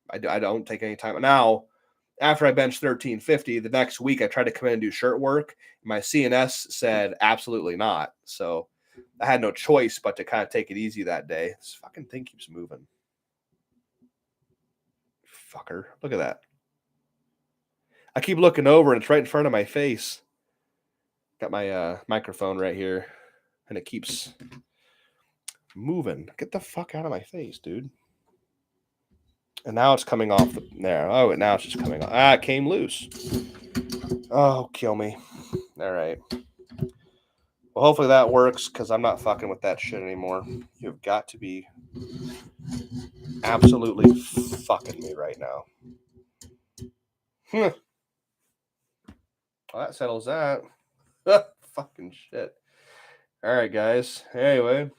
I don't take any time. Now, after I bench 1350, the next week I tried to come in and do shirt work. My CNS said absolutely not. So I had no choice but to kind of take it easy that day. This fucking thing keeps moving. Fucker. Look at that. I keep looking over and it's right in front of my face. Got my microphone right here and it keeps moving. Get the fuck out of my face, dude. And now it's coming off there. Oh, now it's just coming off. Ah, it came loose. Oh, kill me. All right. Well, hopefully that works because I'm not fucking with that shit anymore. You've got to be absolutely fucking me right now. Well, that settles that. Fucking shit. All right, guys. Anyway.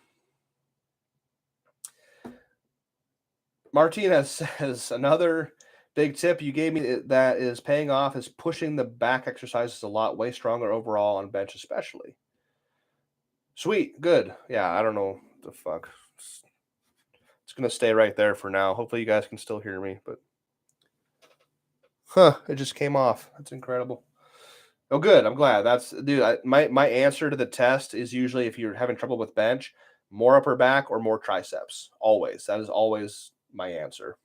Martinez says another big tip you gave me that is paying off is pushing the back exercises a lot, way stronger overall on bench, especially. Sweet, good. Yeah, I don't know the fuck. It's gonna stay right there for now. Hopefully, you guys can still hear me, but it just came off. That's incredible. Oh, good. I'm glad. That's dude. My answer to the test is usually if you're having trouble with bench, more upper back or more triceps. Always. That is always my answer.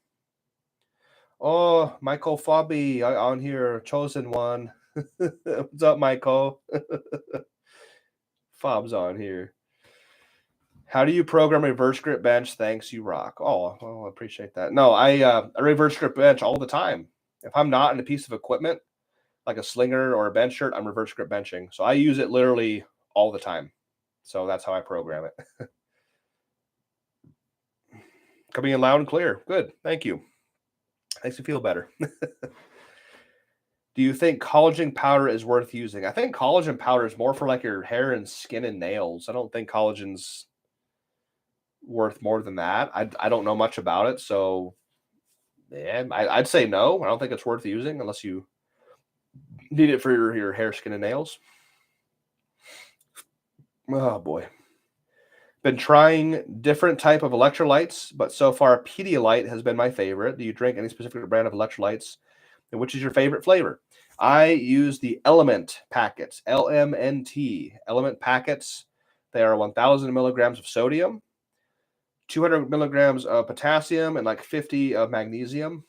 Oh, Michael Fabi on here, chosen one. What's up, Michael? Fob's on here. How do you program reverse grip bench? Thanks, you rock. Oh, well, I appreciate that. No, I reverse grip bench all the time. If I'm not in a piece of equipment, like a slinger or a bench shirt, I'm reverse grip benching. So I use it literally all the time. So that's how I program it. Coming in loud and clear. Good. Thank you. Makes me feel better. Do you think collagen powder is worth using? I think collagen powder is more for like your hair and skin and nails. I don't think collagen's worth more than that. I don't know much about it. So yeah, I'd say no. I don't think it's worth using unless you need it for your hair, skin, and nails. Oh boy. Been trying different type of electrolytes, but so far Pedialyte has been my favorite. Do you drink any specific brand of electrolytes? And which is your favorite flavor? I use the Element packets, LMNT. Element packets. They are 1,000 milligrams of sodium, 200 milligrams of potassium, and like 50 of magnesium.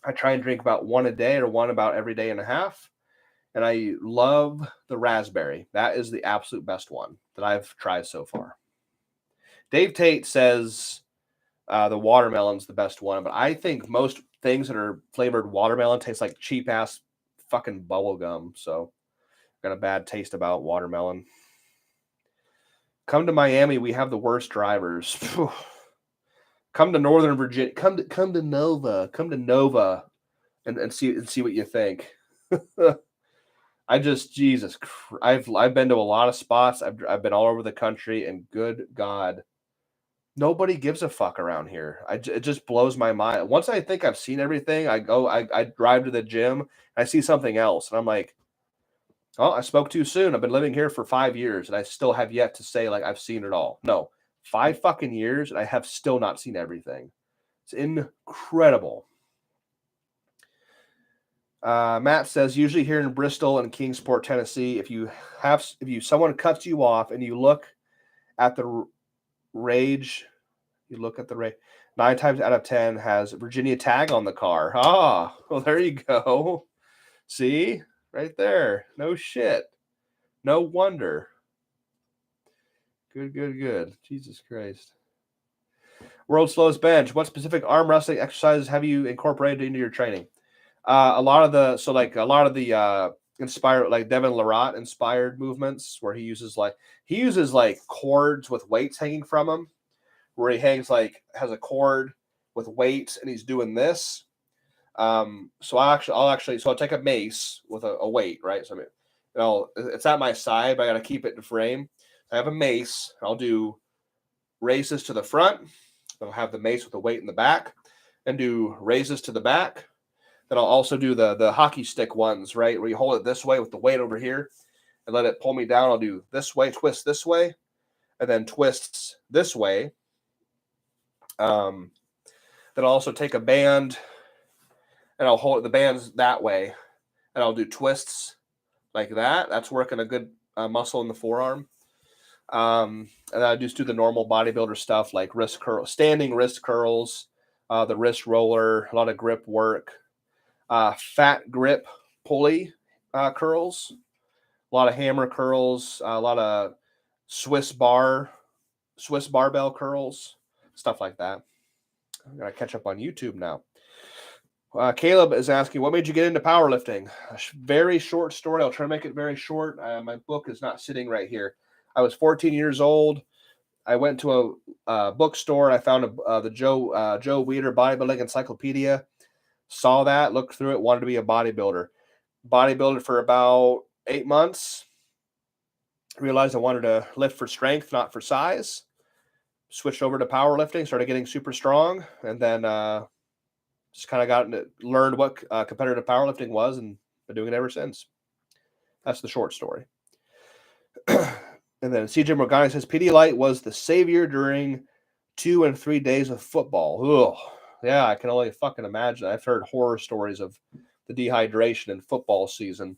I try and drink about one a day or one about every day and a half. And I love the raspberry. That is the absolute best one that I've tried so far. Dave Tate says the watermelon's the best one, but I think most things that are flavored watermelon taste like cheap ass fucking bubble gum. So got a bad taste about watermelon. Come to Miami, we have the worst drivers. Come to Northern Virginia. Come to Nova. Come to Nova and see what you think. I just Jesus, I've been to a lot of spots. I've been all over the country, and good God, nobody gives a fuck around here. It just blows my mind. Once I think I've seen everything, I drive to the gym, and I see something else, and I'm like, oh, I spoke too soon. I've been living here for 5 years, and I still have yet to say like I've seen it all. No, 5 fucking years, and I have still not seen everything. It's incredible. Matt says usually here in Bristol and Kingsport, Tennessee, if someone cuts you off and you look at the rage, 9 times out of 10 has Virginia tag on the car. Ah, well, there you go. See, right there. No shit. No wonder. Good. Jesus Christ. World's slowest bench. What specific arm wrestling exercises have you incorporated into your training? A lot of the inspired, like Devin Larratt inspired movements where he uses cords with weights hanging from him, where he has a cord with weights and he's doing this. So I'll take a mace with a weight, right? So it's at my side, but I got to keep it in frame. I have a mace. I'll do raises to the front. I'll have the mace with the weight in the back, and do raises to the back. Then I'll also do the hockey stick ones, right? Where you hold it this way with the weight over here and let it pull me down. I'll do this way, twist this way, and then twists this way. Then I'll also take a band and I'll hold the bands that way. And I'll do twists like that. That's working a good muscle in the forearm. And I just do the normal bodybuilder stuff like wrist curl, standing wrist curls, the wrist roller, a lot of grip work, fat grip pulley curls, a lot of hammer curls, a lot of Swiss barbell curls, stuff like that. I'm gonna catch up on YouTube now. Caleb is asking, what made you get into powerlifting? A very short story. I'll try to make it very short. My book is not sitting right here. I was 14 years old. I went to a bookstore. I found the Joe Weider Bodybuilding Encyclopedia. Saw that, looked through it, wanted to be a bodybuilder. Bodybuilded for about 8 months. Realized I wanted to lift for strength, not for size. Switched over to powerlifting, started getting super strong, and then just kind of learned what competitive powerlifting was, and been doing it ever since. That's the short story. And then CJ Morgani says Pedialyte was the savior during 2 and 3 days of football. Ugh. Yeah, I can only fucking imagine. I've heard horror stories of the dehydration in football season.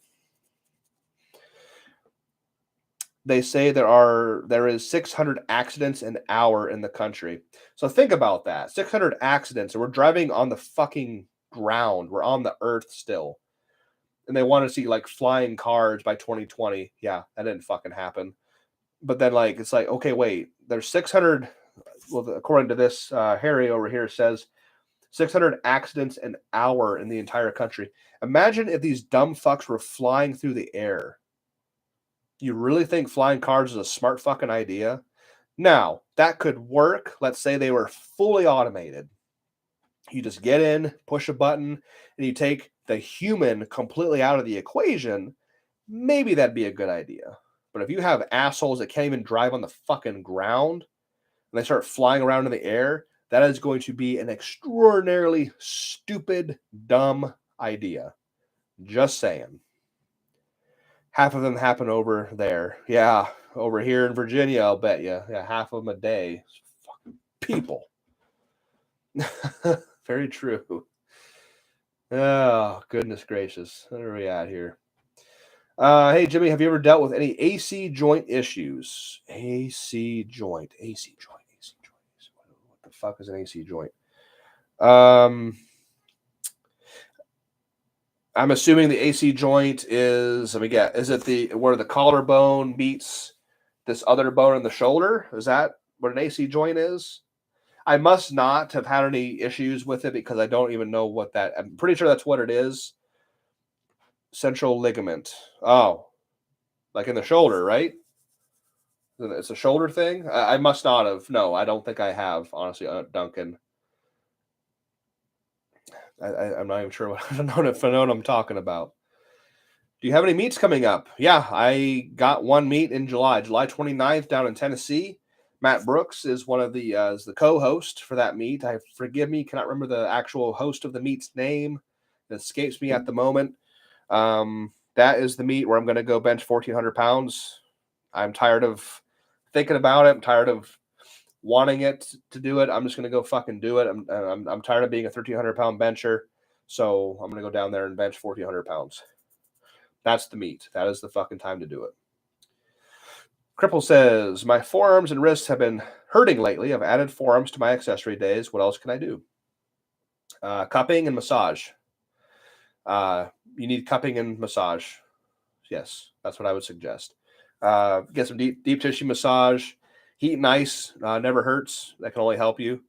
They say there is 600 accidents an hour in the country. So think about that. 600 accidents, and we're driving on the fucking ground. We're on the earth still. And they want to see like flying cars by 2020. Yeah, that didn't fucking happen. But then like it's like, okay, wait, there's 600. Well, according to this, Harry over here says 600 accidents an hour in the entire country. Imagine if these dumb fucks were flying through the air. You really think flying cars is a smart fucking idea? Now, that could work. Let's say they were fully automated. You just get in, push a button, and you take the human completely out of the equation. Maybe that'd be a good idea. But if you have assholes that can't even drive on the fucking ground and they start flying around in the air, that is going to be an extraordinarily stupid, dumb idea. Just saying. Half of them happen over there. Yeah, over here in Virginia, I'll bet you. Yeah, half of them a day. Fucking people. Very true. Oh, goodness gracious. What are we at here? Hey, Jimmy, have you ever dealt with any AC joint issues? AC joint. What the fuck is an AC joint? I'm assuming the AC joint is, let me get, is it where the collarbone meets this other bone in the shoulder? Is that what an AC joint is? I must not have had any issues with it because I don't even know what that, I'm pretty sure that's what it is. Central ligament. Oh, like in the shoulder, right? It's a shoulder thing. I must not have. No, I don't think I have, honestly, Duncan. I'm not even sure what, I don't know if I know what I'm talking about. Do you have any meets coming up? Yeah, I got one meet in July 29th down in Tennessee. Matt Brooks is one of is the co-host for that meet. Forgive me, cannot remember the actual host of the meet's name. It escapes me at the moment. That is the meet where I'm going to go bench 1,400 pounds. I'm tired of thinking about it. I'm tired of wanting it to do it. I'm just going to go fucking do it. I'm tired of being a 1,300 pound bencher. So I'm going to go down there and bench 1,400 pounds. That's the meet. That is the fucking time to do it. Cripple says, my forearms and wrists have been hurting lately. I've added forearms to my accessory days. What else can I do? Cupping and massage. You need cupping and massage. Yes, that's what I would suggest. Get some deep tissue massage. Heat and ice never hurts. That can only help you.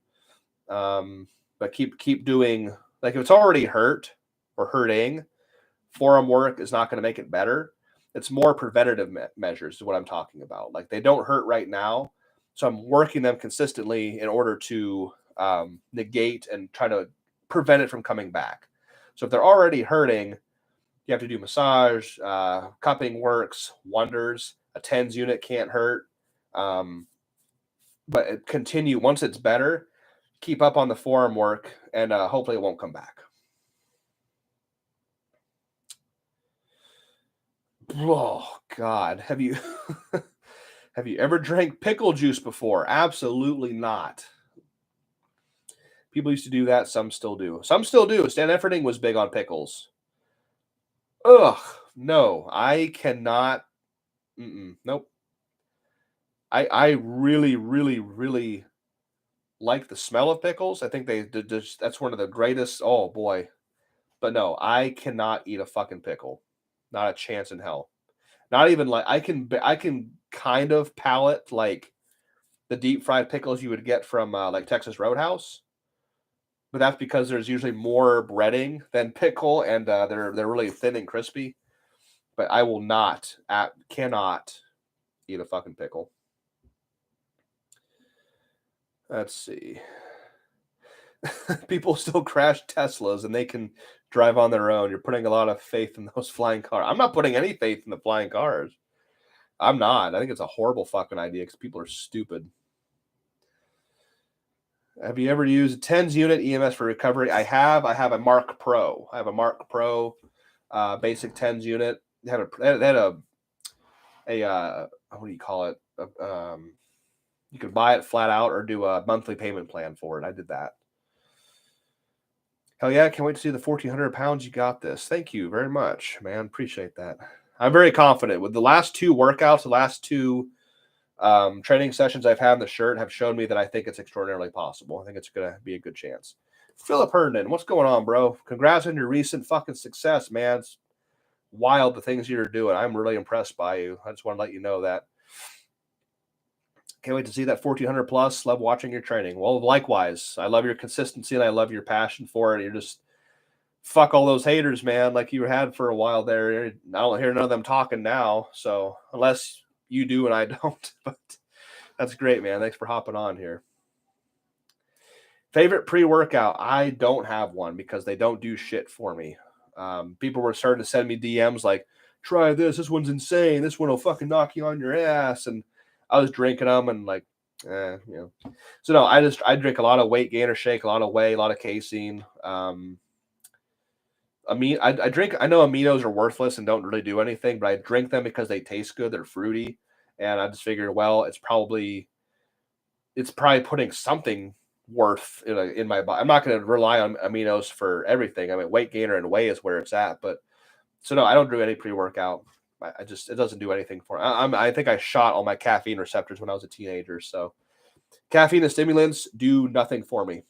But keep doing, like if it's already hurt or hurting, forearm work is not going to make it better. It's more preventative measures is what I'm talking about. Like they don't hurt right now. So I'm working them consistently in order to negate and try to prevent it from coming back. So if they're already hurting, you have to do massage. Cupping works wonders. A TENS unit can't hurt. But continue once it's better, keep up on the forearm work, and hopefully it won't come back. Oh God, have you ever drank pickle juice before? Absolutely not. People used to do that. Some still do. Stan Efferding was big on pickles. Ugh, no, I cannot. Nope. I really, really, really like the smell of pickles. I think that's one of the greatest. Oh boy, but no, I cannot eat a fucking pickle. Not a chance in hell. Not even like I can kind of palate like the deep fried pickles you would get from like Texas Roadhouse, but that's because there's usually more breading than pickle, and they're really thin and crispy. But I will not cannot eat a fucking pickle. Let's see. People still crash Teslas and they can drive on their own. You're putting a lot of faith in those flying cars. I'm not putting any faith in the flying cars. I'm not. I think it's a horrible fucking idea because people are stupid. Have you ever used a TENS unit EMS for recovery? I have. I have a Mark Pro. I have a Mark Pro basic TENS unit. They had a what do you call it? You could buy it flat out or do a monthly payment plan for it. I did that. Hell yeah, can't wait to see the 1,400 pounds. You got this. Thank you very much, man. Appreciate that. I'm very confident with the last two workouts, the last two training sessions I've had in the shirt have shown me that I think it's extraordinarily possible. I think it's going to be a good chance. Philip Herndon, what's going on, bro? Congrats on your recent fucking success, man. It's wild the things you're doing. I'm really impressed by you. I just want to let you know that. Can't wait to see that 1,400 plus. Love watching your training. Well, likewise. I love your consistency and I love your passion for it. You're just fuck all those haters, man, like you had for a while there. I don't hear none of them talking now. So unless you do and I don't, but that's great, man. Thanks for hopping on here. Favorite pre-workout? I don't have one because they don't do shit for me. People were starting to send me DMs like, try this. This one's insane. This one will fucking knock you on your ass. And I was drinking them and like, you know. So no, I drink a lot of weight gainer shake, a lot of whey, a lot of casein. I drink. I know aminos are worthless and don't really do anything, but I drink them because they taste good. They're fruity, and I just figured, well, it's probably putting something worth in my body. I'm not going to rely on aminos for everything. I mean, weight gainer and whey is where it's at, but so no, I don't do any pre-workout. I just it doesn't do anything for me. I think I shot all my caffeine receptors when I was a teenager, so caffeine and stimulants do nothing for me.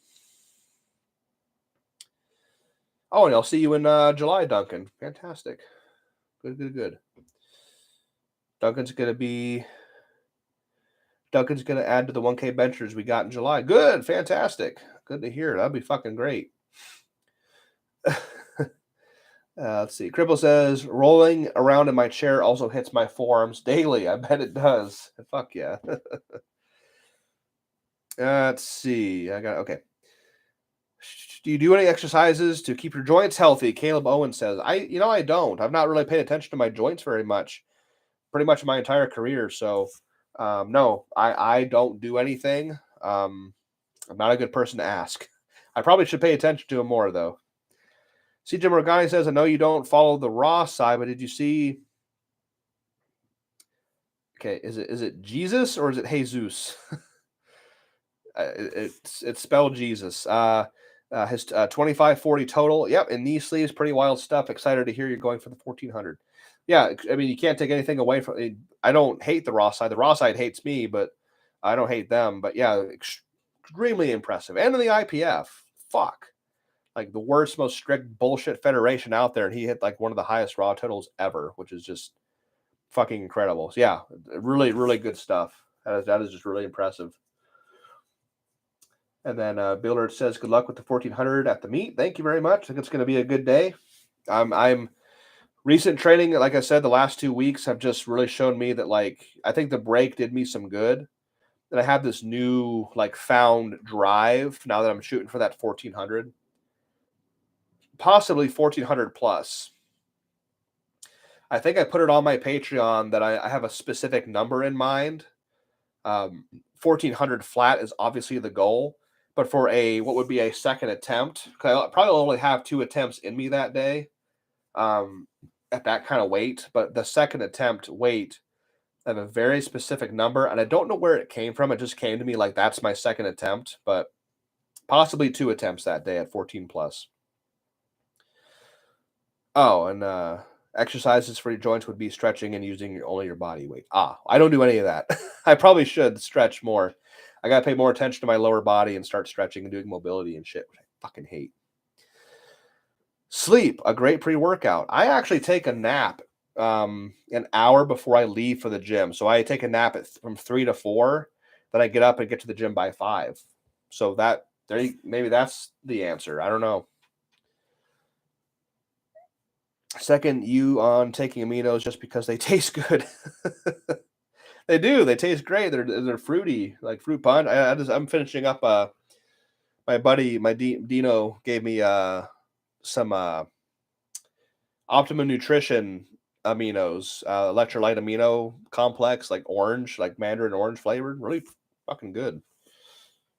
Oh, and I'll see you in July, Duncan. Fantastic. Good. Duncan's going to add to the 1K benchers we got in July. Good. Fantastic. Good to hear. That'd be fucking great. Let's see. Cripple says, rolling around in my chair also hits my forearms daily. I bet it does. Fuck yeah. Let's see. Okay. Do you do any exercises to keep your joints healthy? Caleb Owen says, I don't. I've not really paid attention to my joints very much, pretty much my entire career. So, no, I don't do anything. I'm not a good person to ask. I probably should pay attention to them more, though. CJ Morgani says, I know you don't follow the Raw side, but did you see? Okay, is it Jesus or is it Jesus? It's spelled Jesus. His 2540 total. Yep, and knee sleeves, pretty wild stuff. Excited to hear you're going for the 1400. Yeah, I mean, you can't take anything away from it. I don't hate the Raw side. The Raw side hates me, but I don't hate them. But yeah, extremely impressive. And in the IPF, fuck. Like the worst, most strict bullshit federation out there. And he hit like one of the highest Raw totals ever, which is just fucking incredible. So yeah, really, really good stuff. That is just really impressive. And then Billard says, good luck with the 1400 at the meet. Thank you very much. I think it's going to be a good day. I'm recent training, like I said, the last 2 weeks have just really shown me that, like, I think the break did me some good. And I have this new, like, found drive now that I'm shooting for that 1400, possibly 1400 plus. I think I put it on my Patreon that I have a specific number in mind. 1400 flat is obviously the goal. But for what would be a second attempt, because I probably only have 2 attempts in me that day at that kind of weight. But the second attempt weight, I have a very specific number, and I don't know where it came from. It just came to me like that's my second attempt, but possibly 2 attempts that day at 14 plus. Oh, and Exercises for your joints would be stretching and using only your body weight. I don't do any of that. I probably should stretch more. I gotta pay more attention to my lower body and start stretching and doing mobility and shit, which I fucking hate. Sleep, a great pre-workout. I actually take a nap an hour before I leave for the gym. So I take a nap from 3 to 4, then I get up and get to the gym by 5. So maybe that's the answer. I don't know. Second, you on taking aminos just because they taste good. They do. They taste great. They're fruity, like fruit punch. I'm finishing up. My buddy, Dino, gave me some Optimum Nutrition aminos, electrolyte amino complex, like orange, like mandarin orange flavored. Really fucking good.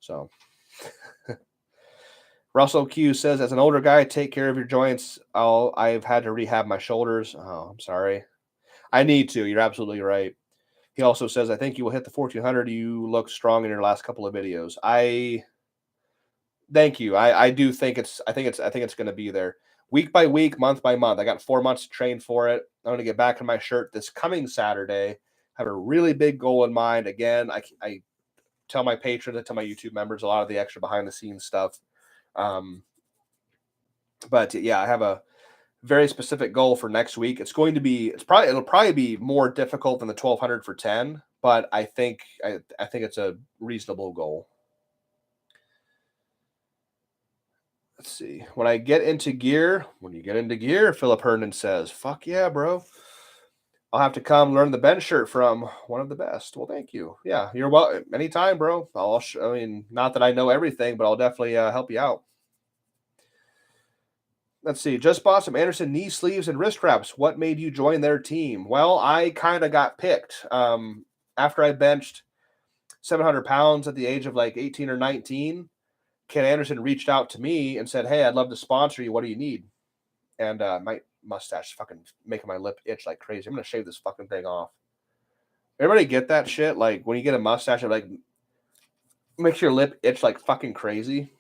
So. Russell Q says, as an older guy, take care of your joints. I've had to rehab my shoulders. Oh, I'm sorry. I need to. You're absolutely right. He also says, I think you will hit the 1400. You look strong in your last couple of videos. Thank you. I do think I think it's going to be there week by week, month by month. I got 4 months to train for it. I'm going to get back in my shirt this coming Saturday. I have a really big goal in mind. Again, I tell my patrons, I tell my YouTube members a lot of the extra behind the scenes stuff. But yeah, I have a very specific goal for next week. It'll probably be more difficult than the 1200 for 10, but I think it's a reasonable goal. Let's see. When you get into gear, Philip Herndon says, fuck yeah, bro. I'll have to come learn the bench shirt from one of the best. Well, thank you. Yeah, you're welcome. Anytime, bro. Not that I know everything, but I'll definitely help you out. Let's see. Just bought some Anderson knee sleeves and wrist wraps. What made you join their team? Well, I kind of got picked. After I benched 700 pounds at the age of like 18 or 19, Ken Anderson reached out to me and said, hey, I'd love to sponsor you. What do you need? And my mustache is fucking making my lip itch like crazy. I'm going to shave this fucking thing off. Everybody get that shit? Like when you get a mustache, it like makes your lip itch like fucking crazy.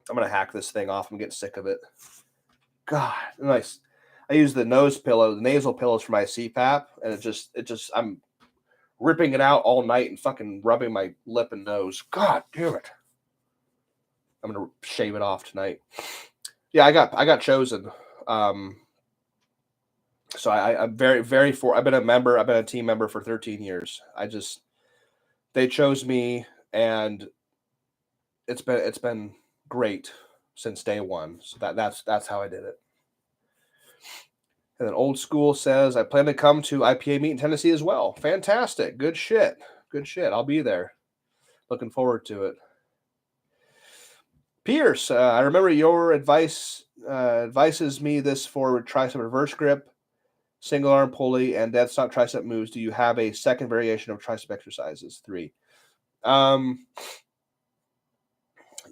I'm going to hack this thing off. I'm getting sick of it. God, nice. I use the nasal pillows for my CPAP, and it just, I'm ripping it out all night and fucking rubbing my lip and nose. God damn it. I'm going to shave it off tonight. Yeah, I got chosen. So I'm very, very I've been a team member for 13 years. They chose me, and it's been great since day one. So that's how I did it. And then Old School says, I plan to come to IPA meet in Tennessee as well. Fantastic. Good shit. I'll be there. Looking forward to it. Pierce, I remember your advises me this for tricep reverse grip, single arm pulley, and dead stock tricep moves. Do you have a second variation of tricep exercises? 3.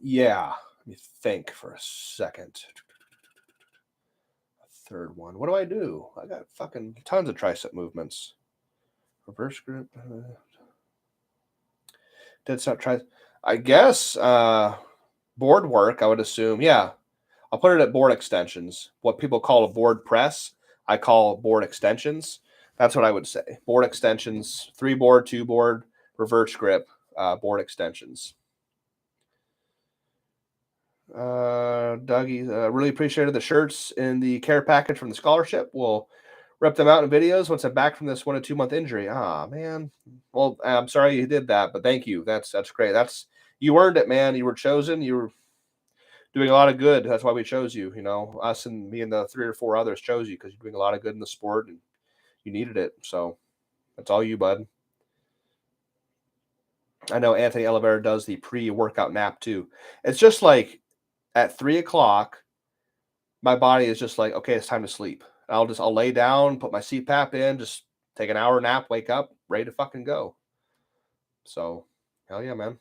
Yeah. Let me think for a second. A third one. What do I do? I got fucking tons of tricep movements. Reverse grip. Dead stock tricep. I guess board work, I would assume. Yeah. I'll put it at board extensions. What people call a board press, I call board extensions. That's what I would say. Board extensions, 3 board, 2 board, reverse grip, board extensions. Dougie, really appreciated the shirts in the care package from the scholarship. We'll rep them out in videos once I'm back from this 1 to 2 month injury. Man. Well, I'm sorry you did that, but thank you. That's great. You earned it, man. You were chosen. You were doing a lot of good. That's why we chose you. Us and me and the 3 or 4 others chose you because you're doing a lot of good in the sport and you needed it. So that's all you, bud. I know Anthony Oliveira does the pre-workout nap too. It's just like at 3 o'clock, my body is just like, okay, it's time to sleep. I'll lay down, put my CPAP in, just take an hour nap, wake up, ready to fucking go. So, hell yeah, man.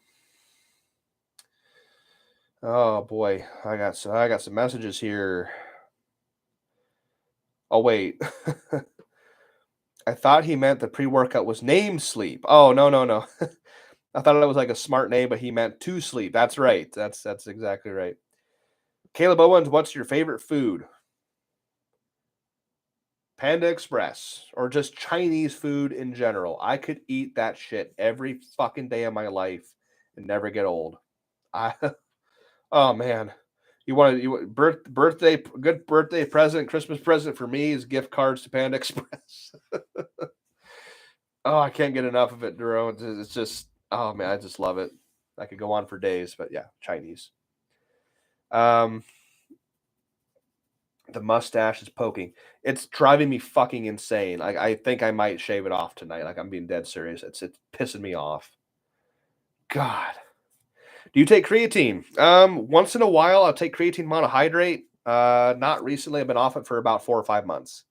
Oh boy, I got some messages here. Oh wait. I thought he meant the pre-workout was named sleep. Oh, no. I thought it was like a smart name, but he meant to sleep. That's right. That's exactly right. Caleb Owens, what's your favorite food? Panda Express, or just Chinese food in general. I could eat that shit every fucking day of my life and never get old. I oh man. Birthday good birthday present, Christmas present for me is gift cards to Panda Express. Oh, I can't get enough of it, Duro. It's just oh man, I just love it. I could go on for days, but yeah, Chinese. Um The mustache is poking. It's driving me fucking insane. I think I might shave it off tonight. Like I'm being dead serious. It's pissing me off. God. Do you take creatine? Once in a while I'll take creatine monohydrate. Not recently. I've been off it for about 4 or 5 months.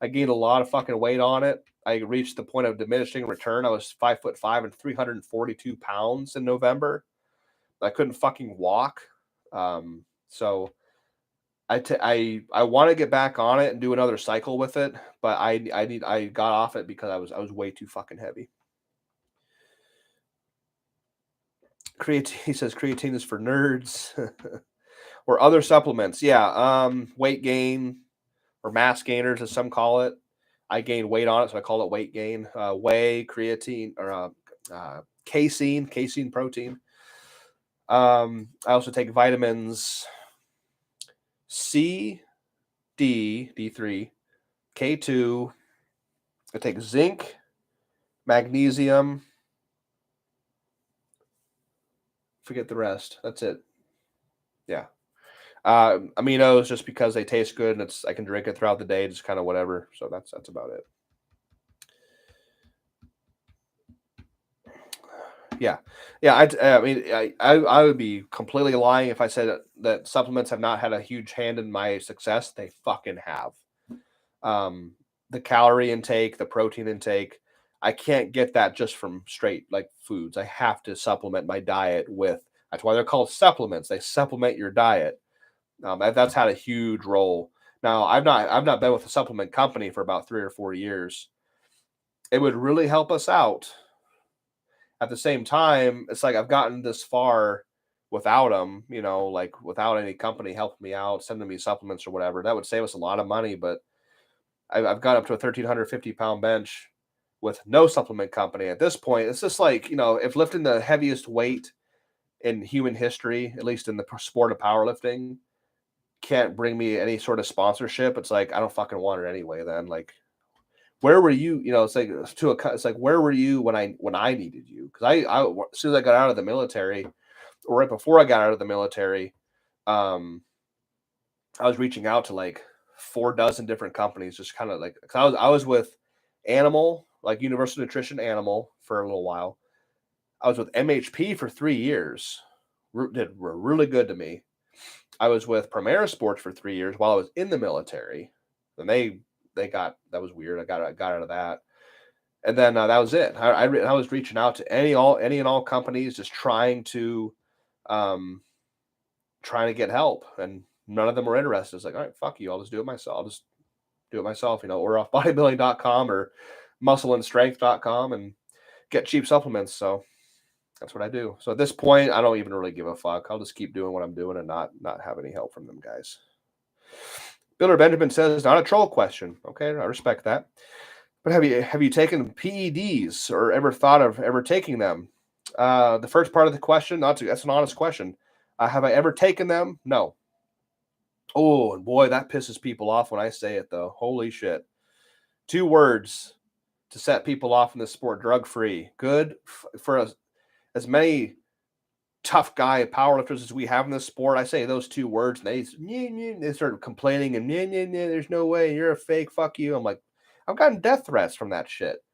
I gained a lot of fucking weight on it. I reached the point of diminishing return. I was 5'5" and 342 pounds in November. I couldn't fucking walk. So I want to get back on it and do another cycle with it, but I got off it because I was way too fucking heavy. Creatine, he says creatine is for nerds. Or other supplements. Yeah, weight gain or mass gainers as some call it. I gained weight on it, so I call it weight gain. Whey, creatine, or casein protein. I also take vitamins C, D3, K2. I take zinc, magnesium. Forget the rest. That's it. Yeah. Aminos just because they taste good and I can drink it throughout the day, just kind of whatever. So that's about it. Yeah. I would be completely lying if I said that supplements have not had a huge hand in my success. They fucking have. The calorie intake, the protein intake, I can't get that just from straight like foods. I have to supplement my diet with. That's why they're called supplements. They supplement your diet. That's had a huge role. Now, I've not been with a supplement company for about 3 or 4 years. It would really help us out. At the same time, it's like I've gotten this far without them, like without any company helping me out, sending me supplements or whatever. That would save us a lot of money, but I've got up to a 1,350 pound bench with no supplement company. At this point, it's just like, if lifting the heaviest weight in human history, at least in the sport of powerlifting, can't bring me any sort of sponsorship, it's like I don't fucking want it anyway. Then, like, where were you? It's like it's like where were you when I needed you? Because as soon as I got out of the military, or right before I got out of the military, I was reaching out to like 4 dozen different companies, just kind of like, cause I was with Animal, like Universal Nutrition Animal, for a little while. I was with MHP for 3 years. Were really good to me. I was with Primera Sports for 3 years while I was in the military. And they got, that was weird. I got out of that. And then that was it. I was reaching out to any and all companies, just trying to get help, and none of them were interested. It's like, all right, fuck you. I'll just do it myself. I'll just do it myself, or off bodybuilding.com or muscleandstrength.com and get cheap supplements. So that's what I do. So at this point, I don't even really give a fuck. I'll just keep doing what I'm doing and not have any help from them guys. Builder Benjamin says, not a troll question. Okay, I respect that. But have you taken PEDs or ever thought of ever taking them? The first part of the question, that's an honest question. Have I ever taken them? No. Oh, and boy, that pisses people off when I say it, though. Holy shit. 2 words to set people off in this sport: drug-free. Good for as many tough guy powerlifters as we have in this sport. I say those 2 words, and they start complaining and there's no way, you're a fake, fuck you. I'm like, I've gotten death threats from that shit.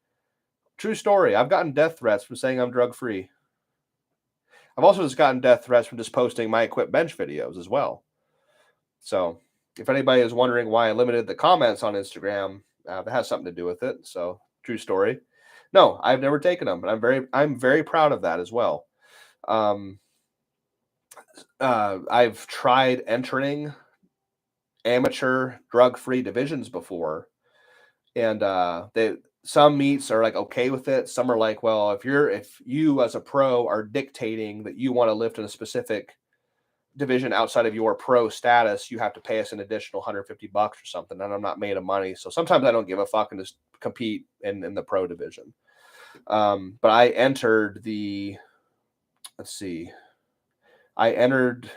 True story. I've gotten death threats from saying I'm drug-free. I've also just gotten death threats from just posting my equipped bench videos as well. So if anybody is wondering why I limited the comments on Instagram, that has something to do with it. So true story. No, I've never taken them, and I'm very proud of that as well. I've tried entering amateur drug-free divisions before, and some meets are like okay with it. Some are like, well, if you as a pro are dictating that you want to lift in a specific division outside of your pro status, you have to pay us an additional $150 or something. And I'm not made of money. So sometimes I don't give a fuck and just compete in the pro division. But I entered the, I entered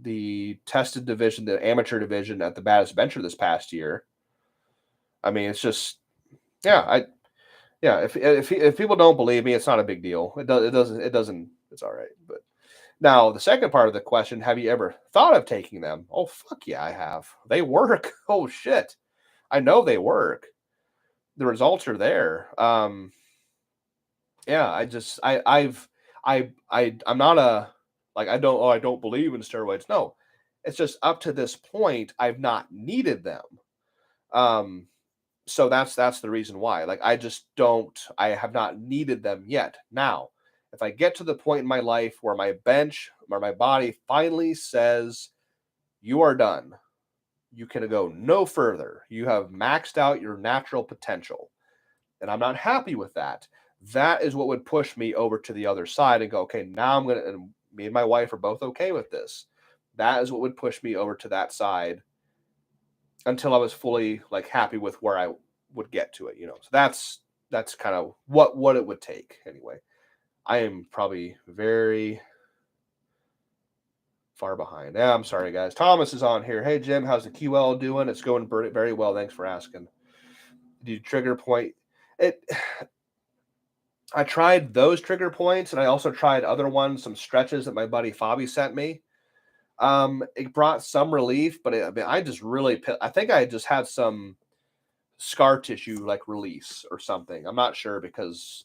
the tested division, the amateur division at the Baddest Bencher this past year. I mean, it's just, if people don't believe me, it's not a big deal. It doesn't, it's all right. But now the second part of the question, have you ever thought of taking them? Oh, fuck yeah, I have. They work. Oh shit. I know they work. The results are there. I'm not I don't believe in steroids. No, it's just up to this point, I've not needed them. So that's the reason why. Like, I have not needed them yet. Now, if I get to the point in my life where my body finally says, you are done, you can go no further, you have maxed out your natural potential, and I'm not happy with that, that is what would push me over to the other side and go, okay, now and me and my wife are both okay with this. That is what would push me over to that side until I was fully like happy with where I would get to it, So that's kind of what it would take anyway. I am probably very far behind. Yeah, I'm sorry, guys. Thomas is on here. Hey, Jim, how's the QL doing? It's going very well. Thanks for asking. Did you trigger point it? I tried those trigger points, and I also tried other ones, some stretches that my buddy Fabi sent me. It brought some relief, but I think I just had some scar tissue like release or something. I'm not sure because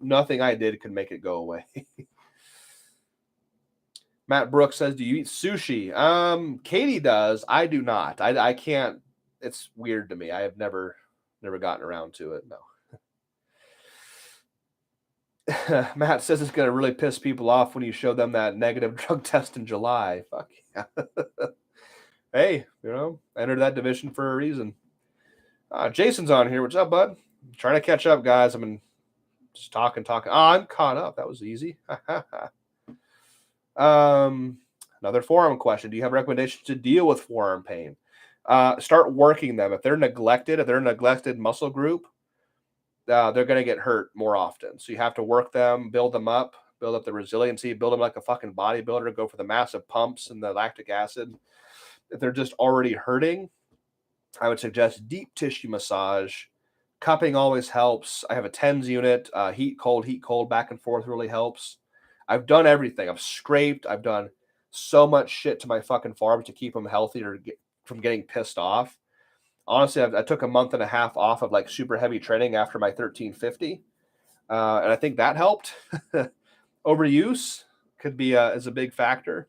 nothing I did could make it go away. Matt Brooks says, do you eat sushi? Katie does. I do not. I can't. It's weird to me. I have never gotten around to it. No. Matt says it's going to really piss people off when you show them that negative drug test in July. Fuck yeah. Hey, entered that division for a reason. Jason's on here. What's up, bud? I'm trying to catch up, guys. I've been just talking. Oh, I'm caught up. That was easy. Another forearm question. Do you have recommendations to deal with forearm pain? Start working them. If they're a neglected muscle group, they're going to get hurt more often. So you have to work them, build up the resiliency, build them like a fucking bodybuilder, go for the massive pumps and the lactic acid. If they're just already hurting, I would suggest deep tissue massage. Cupping always helps. I have a TENS unit. Heat, cold, back and forth really helps. I've done everything. I've scraped. I've done so much shit to my fucking forearms to keep them healthy or from getting pissed off. Honestly, I took a month and a half off of like super heavy training after my 1350. And I think that helped. Overuse could be is a big factor.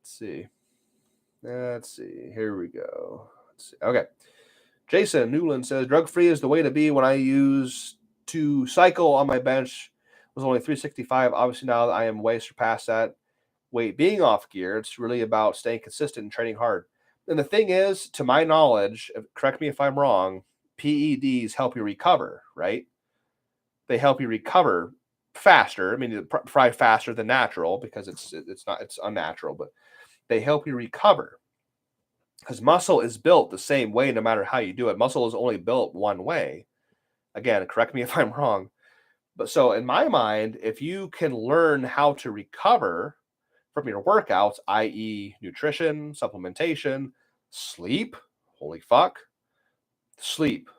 Let's see. Here we go. Okay. Jason Newland says, drug-free is the way to be. When I used to cycle on my bench was only 365. Obviously now I am way surpassed that weight being off gear. It's really about staying consistent and training hard. And the thing is, to my knowledge, correct me if I'm wrong, PEDs help you recover, right? They help you recover faster. I mean, probably faster than natural because it's unnatural, but they help you recover because muscle is built the same way no matter how you do it. Muscle is only built one way. Again, correct me if I'm wrong. But so in my mind, if you can learn how to recover from your workouts, i.e. nutrition, supplementation, sleep, holy fuck, sleep,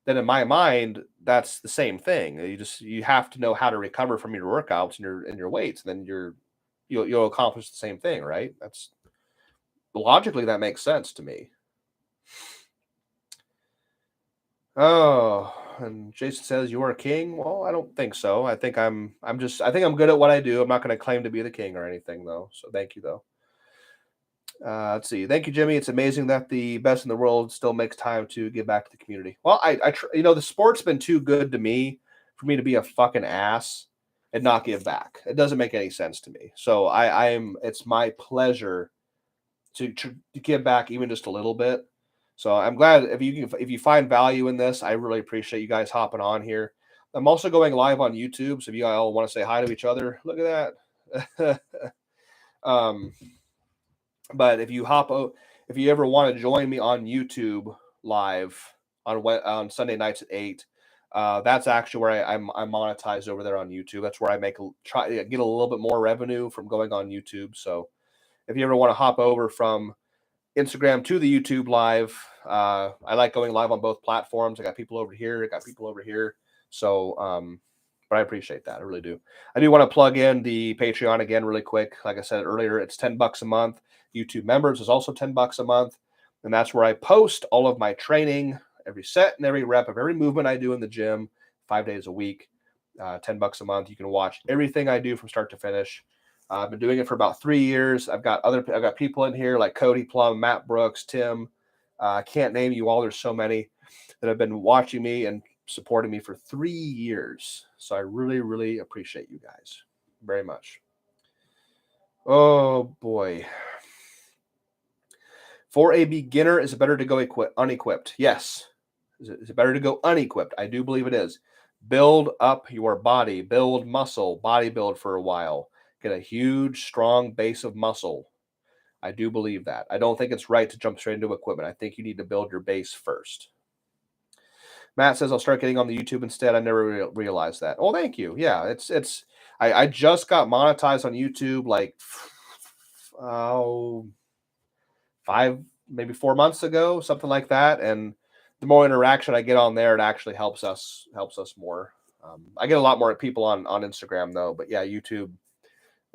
then in my mind, that's the same thing. You have to know how to recover from your workouts and your weights, and then you'll accomplish the same thing, right? That's logically that makes sense to me. Oh, and Jason says you are a king. Well, I don't think so. I think I'm good at what I do. I'm not going to claim to be the king or anything though. So thank you though. Let's see. Thank you, Jimmy. It's amazing that the best in the world still makes time to give back to the community. Well, the sport's been too good to me for me to be a fucking ass and not give back. It doesn't make any sense to me. So it's my pleasure to give back even just a little bit. So I'm glad if you find value in this, I really appreciate you guys hopping on here. I'm also going live on YouTube. So if you all want to say hi to each other, look at that. But if you ever want to join me on YouTube live on Sunday nights at 8, that's actually where I'm monetized over there on YouTube. That's where I try to get a little bit more revenue from going on YouTube. So if you ever want to hop over from Instagram to the YouTube live, I like going live on both platforms. I got people over here, I got people over here. So, but I appreciate that. I really do. I do want to plug in the Patreon again really quick. Like I said earlier, it's $10 a month. YouTube members is also $10 a month. And that's where I post all of my training, every set and every rep of every movement I do in the gym, 5 days a week, $10 a month. You can watch everything I do from start to finish. I've been doing it for about 3 years. I've got people in here like Cody Plum, Matt Brooks, Tim. I can't name you all. There's so many that have been watching me and supporting me for 3 years. So I really, really appreciate you guys very much. Oh boy. For a beginner, is it better to go unequipped? Yes. Is it better to go unequipped? I do believe it is. Build up your body, build muscle, bodybuild for a while. Get a huge, strong base of muscle. I do believe that. I don't think it's right to jump straight into equipment. I think you need to build your base first. Matt says I'll start getting on the YouTube instead. I never realized that. Oh, thank you. Yeah, I just got monetized on YouTube like 5, maybe 4 months ago, something like that. And the more interaction I get on there, it actually helps us more. I get a lot more people on Instagram though, but yeah, YouTube.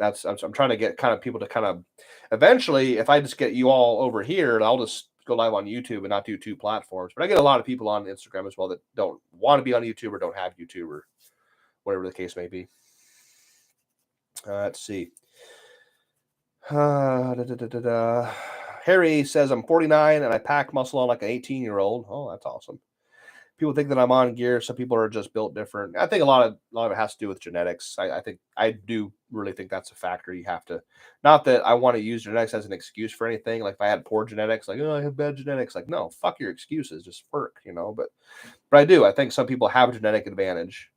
I'm trying to get kind of people to kind of eventually, if I just get you all over here, I'll just go live on YouTube and not do 2 platforms. But I get a lot of people on Instagram as well that don't want to be on YouTube or don't have YouTube or whatever the case may be. Let's see. Harry says I'm 49 and I pack muscle on like an 18-year-old. Oh, that's awesome. People think that I'm on gear. Some people are just built different. I think a lot of it has to do with genetics. I do really think that's a factor. You have to, not that I want to use genetics as an excuse for anything. Like if I had poor genetics, like, oh, I have bad genetics. Like, no, fuck your excuses. Just work, But I do. I think some people have a genetic advantage.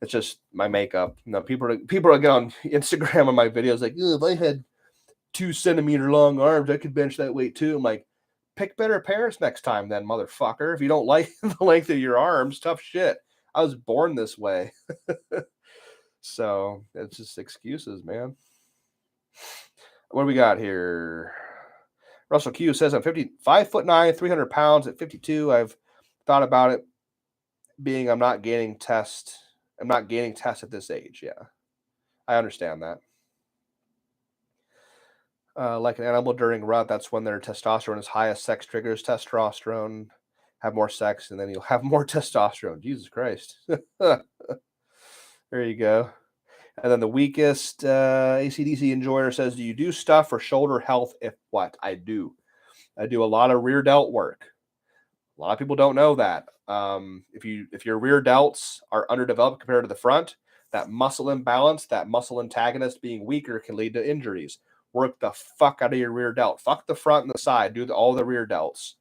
It's just my makeup. People are get on Instagram on my videos like, oh, if I had 2-centimeter long arms, I could bench that weight too. I'm like, pick better parents next time then, motherfucker. If you don't like the length of your arms, tough shit. I was born this way. So it's just excuses, man. What do we got here? Russell Q says I'm 5'9", 300 pounds at 52. I've thought about it being I'm not gaining test at this age. Yeah. I understand that. Like an animal during rut, that's when their testosterone is highest. Sex triggers testosterone, have more sex, and then you'll have more testosterone. Jesus Christ. There you go. And then the weakest ACDC enjoyer says, do you do stuff for shoulder health? If what? I do. I do a lot of rear delt work. A lot of people don't know that. If your rear delts are underdeveloped compared to the front, that muscle imbalance, that muscle antagonist being weaker can lead to injuries. Work the fuck out of your rear delt. Fuck the front and the side. Do all the rear delts.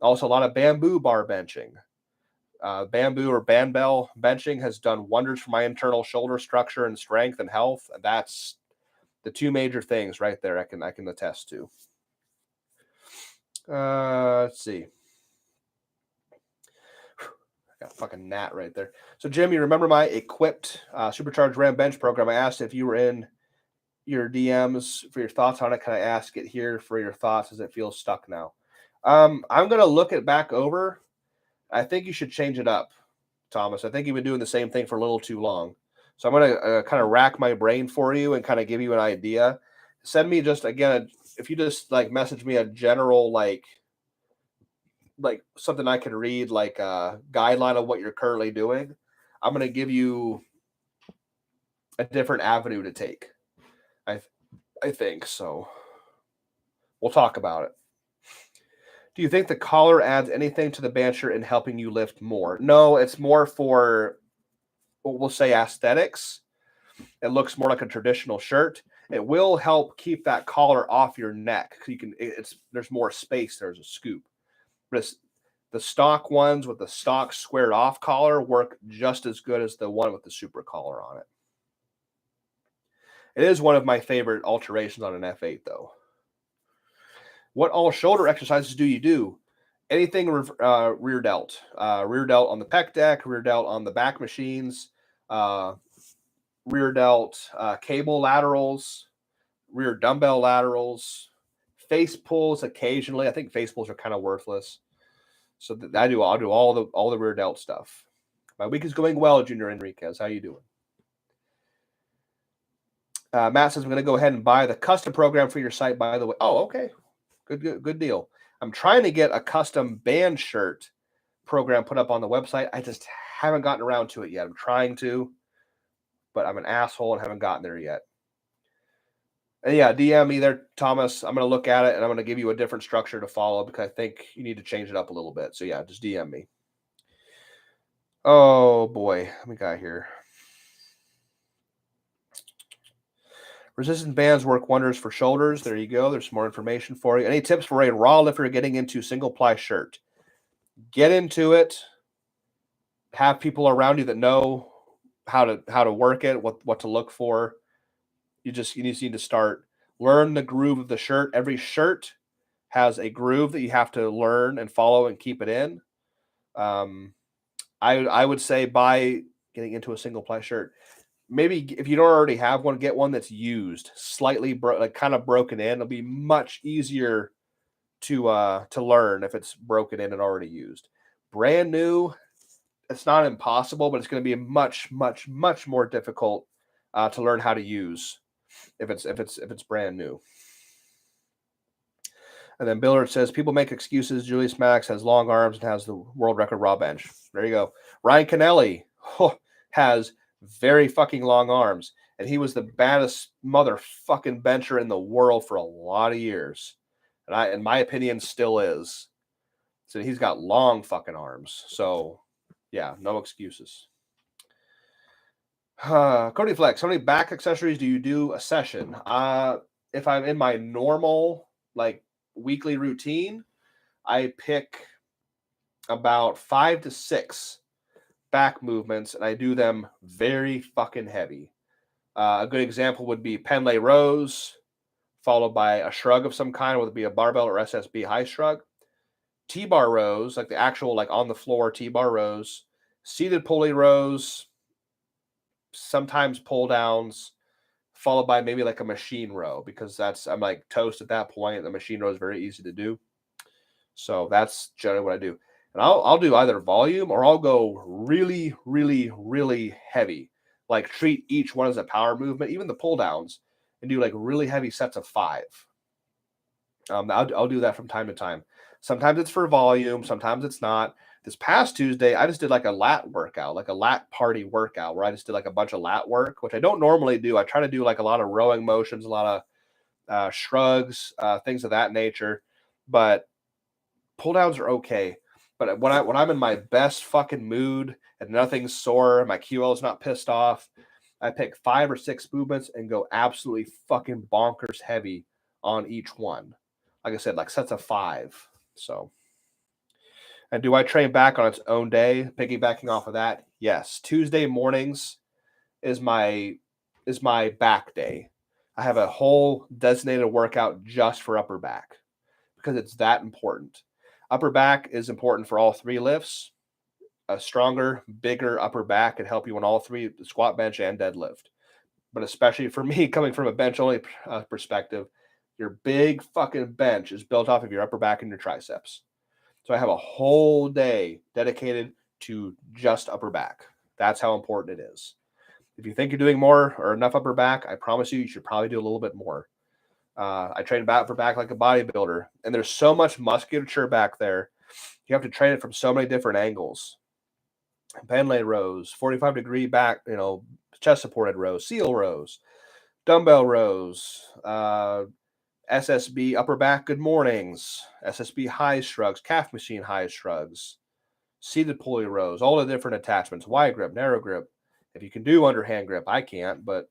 Also, a lot of bamboo bar benching. Bamboo or barbell benching has done wonders for my internal shoulder structure and strength and health. And that's the 2 major things right there I can attest to. Let's see. I got a fucking gnat right there. So, Jim, you remember my equipped supercharged RAM bench program? I asked if you were in your DMs for your thoughts on it. Can I ask it here for your thoughts as it feels stuck now? I'm going to look it back over. I think you should change it up, Thomas. I think you've been doing the same thing for a little too long. So I'm going to kind of rack my brain for you and kind of give you an idea. Send me just, again, if you just like message me a general, like something I can read, like a guideline of what you're currently doing, I'm going to give you a different avenue to take. I think so. We'll talk about it. Do you think the collar adds anything to the bencher in helping you lift more? No, it's more for, we'll say, aesthetics. It looks more like a traditional shirt. It will help keep that collar off your neck. There's more space. There's a scoop. But the stock ones with the stock squared off collar work just as good as the one with the super collar on it. It is one of my favorite alterations on an F8, though. What all shoulder exercises do you do? Anything rear delt. Rear delt on the pec deck, rear delt on the back machines, rear delt cable laterals, rear dumbbell laterals, face pulls occasionally. I think face pulls are kind of worthless. So I'll do all the rear delt stuff. My week is going well, Junior Enriquez. How you doing? Matt says I'm going to go ahead and buy the custom program for your site. By the way, oh, okay, good deal. I'm trying to get a custom band shirt program put up on the website. I just haven't gotten around to it yet. I'm trying to, but I'm an asshole and haven't gotten there yet. And yeah, DM me there, Thomas. I'm going to look at it and I'm going to give you a different structure to follow because I think you need to change it up a little bit. So yeah, just DM me. Oh boy, what we got here. Resistance bands work wonders for shoulders. There you go. There's some more information for you. Any tips for a raw lifter getting into single ply shirt? Get into it. Have people around you that know how to work it, what to look for. You just need to start. Learn the groove of the shirt. Every shirt has a groove that you have to learn and follow and keep it in. I would say by getting into a single ply shirt, maybe if you don't already have one, get one that's used, slightly kind of broken in. It'll be much easier to learn if it's broken in and already used. Brand new, it's not impossible, but it's going to be much more difficult to learn how to use if it's brand new. And then Billard says people make excuses. Julius Maddox has long arms and has the world record raw bench. There you go. Ryan Kennelly has very fucking long arms, and he was the baddest motherfucking bencher in the world for a lot of years, and in my opinion, still is. So he's got long fucking arms. So yeah, no excuses. Cody Flex, how many back accessories do you do a session? If I'm in my normal weekly routine, I pick about 5 to 6 back movements, and I do them very fucking heavy. A good example would be Pendlay rows, followed by a shrug of some kind, whether it be a barbell or SSB high shrug. T-bar rows, like the actual on the floor T-bar rows, seated pulley rows, sometimes pull downs, followed by maybe a machine row, because I'm toast at that point. The machine row is very easy to do. So that's generally what I do. And I'll do either volume or I'll go really, really, really heavy. Treat each one as a power movement, even the pull downs, and do really heavy sets of 5. I'll do that from time to time. Sometimes it's for volume, sometimes it's not. This past Tuesday, I just did a lat workout, a lat party workout, where I just did a bunch of lat work, which I don't normally do. I try to do a lot of rowing motions, a lot of shrugs, things of that nature. But pull downs are okay. But when I'm in my best fucking mood and nothing's sore, my QL is not pissed off, I pick 5 or 6 movements and go absolutely fucking bonkers heavy on each one. Like I said, sets of 5. So, and do I train back on its own day? Piggybacking off of that, yes. Tuesday mornings is my back day. I have a whole designated workout just for upper back because it's that important. Upper back is important for all 3 lifts. A stronger, bigger upper back can help you on all 3, squat, bench, and deadlift. But especially for me, coming from a bench-only perspective, your big fucking bench is built off of your upper back and your triceps. So I have a whole day dedicated to just upper back. That's how important it is. If you think you're doing more or enough upper back, I promise you should probably do a little bit more. I train back for back like a bodybuilder, and there's so much musculature back there. You have to train it from so many different angles. Pendlay rows, 45-degree back, chest supported rows, seal rows, dumbbell rows, SSB upper back good mornings, SSB high shrugs, calf machine high shrugs, seated pulley rows, all the different attachments, wide grip, narrow grip. If you can do underhand grip, I can't, but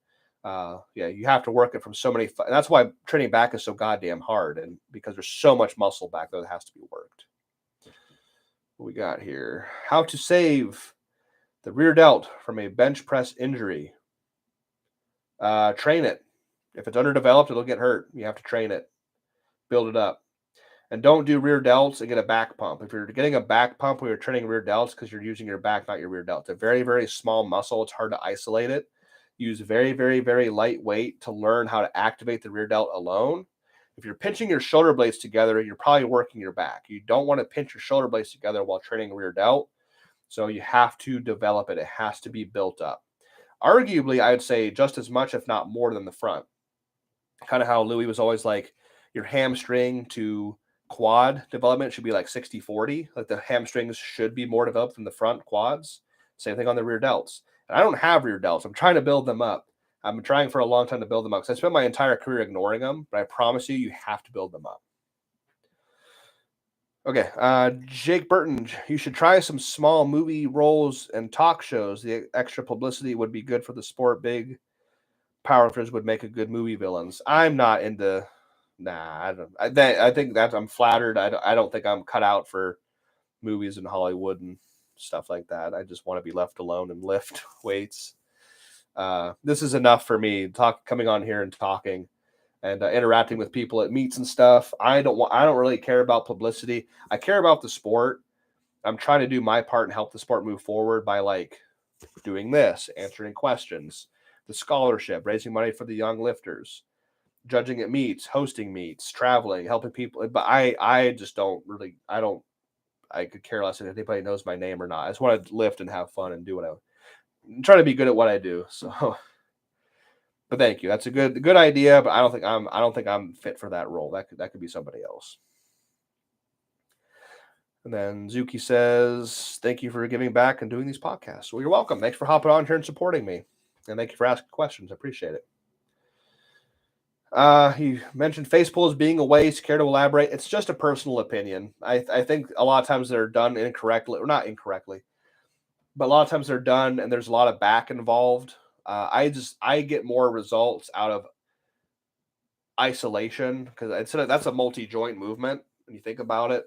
yeah, you have to work it from so many. That's why training back is so goddamn hard, and because there's so much muscle back there that has to be worked. What we got here? How to save the rear delt from a bench press injury. Train it. If it's underdeveloped, it'll get hurt. You have to train it, build it up. And don't do rear delts and get a back pump. If you're getting a back pump when you're training rear delts, because you're using your back, not your rear delt. It's a very, very small muscle. It's hard to isolate it. Use very, very, very light weight to learn how to activate the rear delt alone. If you're pinching your shoulder blades together, you're probably working your back. You don't want to pinch your shoulder blades together while training rear delt. So you have to develop it. It has to be built up. Arguably, I would say just as much, if not more, than the front. Kind of how Louis was always like, your hamstring to quad development should be like 60-40. Like the hamstrings should be more developed than the front quads. Same thing on the rear delts. And I don't have rear delts. I'm trying to build them up. I've been trying for a long time to build them up because I spent my entire career ignoring them, but I promise you, you have to build them up. Okay, Jake Burton, you should try some small movie roles and talk shows. The extra publicity would be good for the sport. Big powerlifters would make a good movie villains. I'm not into. Nah, I don't. I think that I'm flattered. I don't think I'm cut out for movies in Hollywood and stuff like that. I just want to be left alone and lift weights. This is enough for me. Coming on here and talking and interacting with people at meets and stuff. I don't really care about publicity. I care about the sport. I'm trying to do my part and help the sport move forward by like doing this, answering questions, the scholarship, raising money for the young lifters, judging at meets, hosting meets, traveling, helping people. But I just don't really. I could care less if anybody knows my name or not. I just want to lift and have fun and do what I'm trying to be good at what I do. So. But thank you. That's a good idea, but I don't think I'm fit for that role. That could be somebody else. And then Zuki says, "Thank you for giving back and doing these podcasts." Well, you're welcome. Thanks for hopping on here and supporting me, and thank you for asking questions. I appreciate it. He mentioned face pulls being a waste. Care to elaborate? It's just a personal opinion. I think a lot of times they're done incorrectly, or not incorrectly, but a lot of times they're done and there's a lot of back involved. I get more results out of isolation because that's a multi-joint movement when you think about it.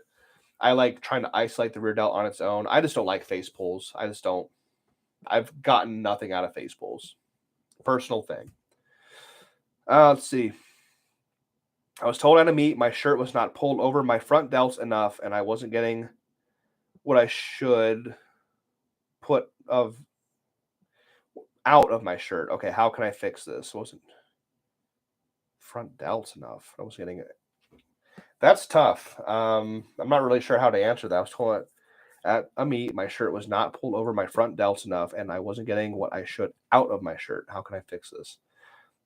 I like trying to isolate the rear delt on its own. I just don't like face pulls. I just don't. I've gotten nothing out of face pulls. Personal thing. Let's see. I was told at a meet my shirt was not pulled over my front delts enough, and I wasn't getting what I should put out of my shirt. Okay, how can I fix this? Wasn't front delts enough. I was getting it. That's tough. I'm not really sure how to answer that. I was told at a meet my shirt was not pulled over my front delts enough, and I wasn't getting what I should out of my shirt. How can I fix this?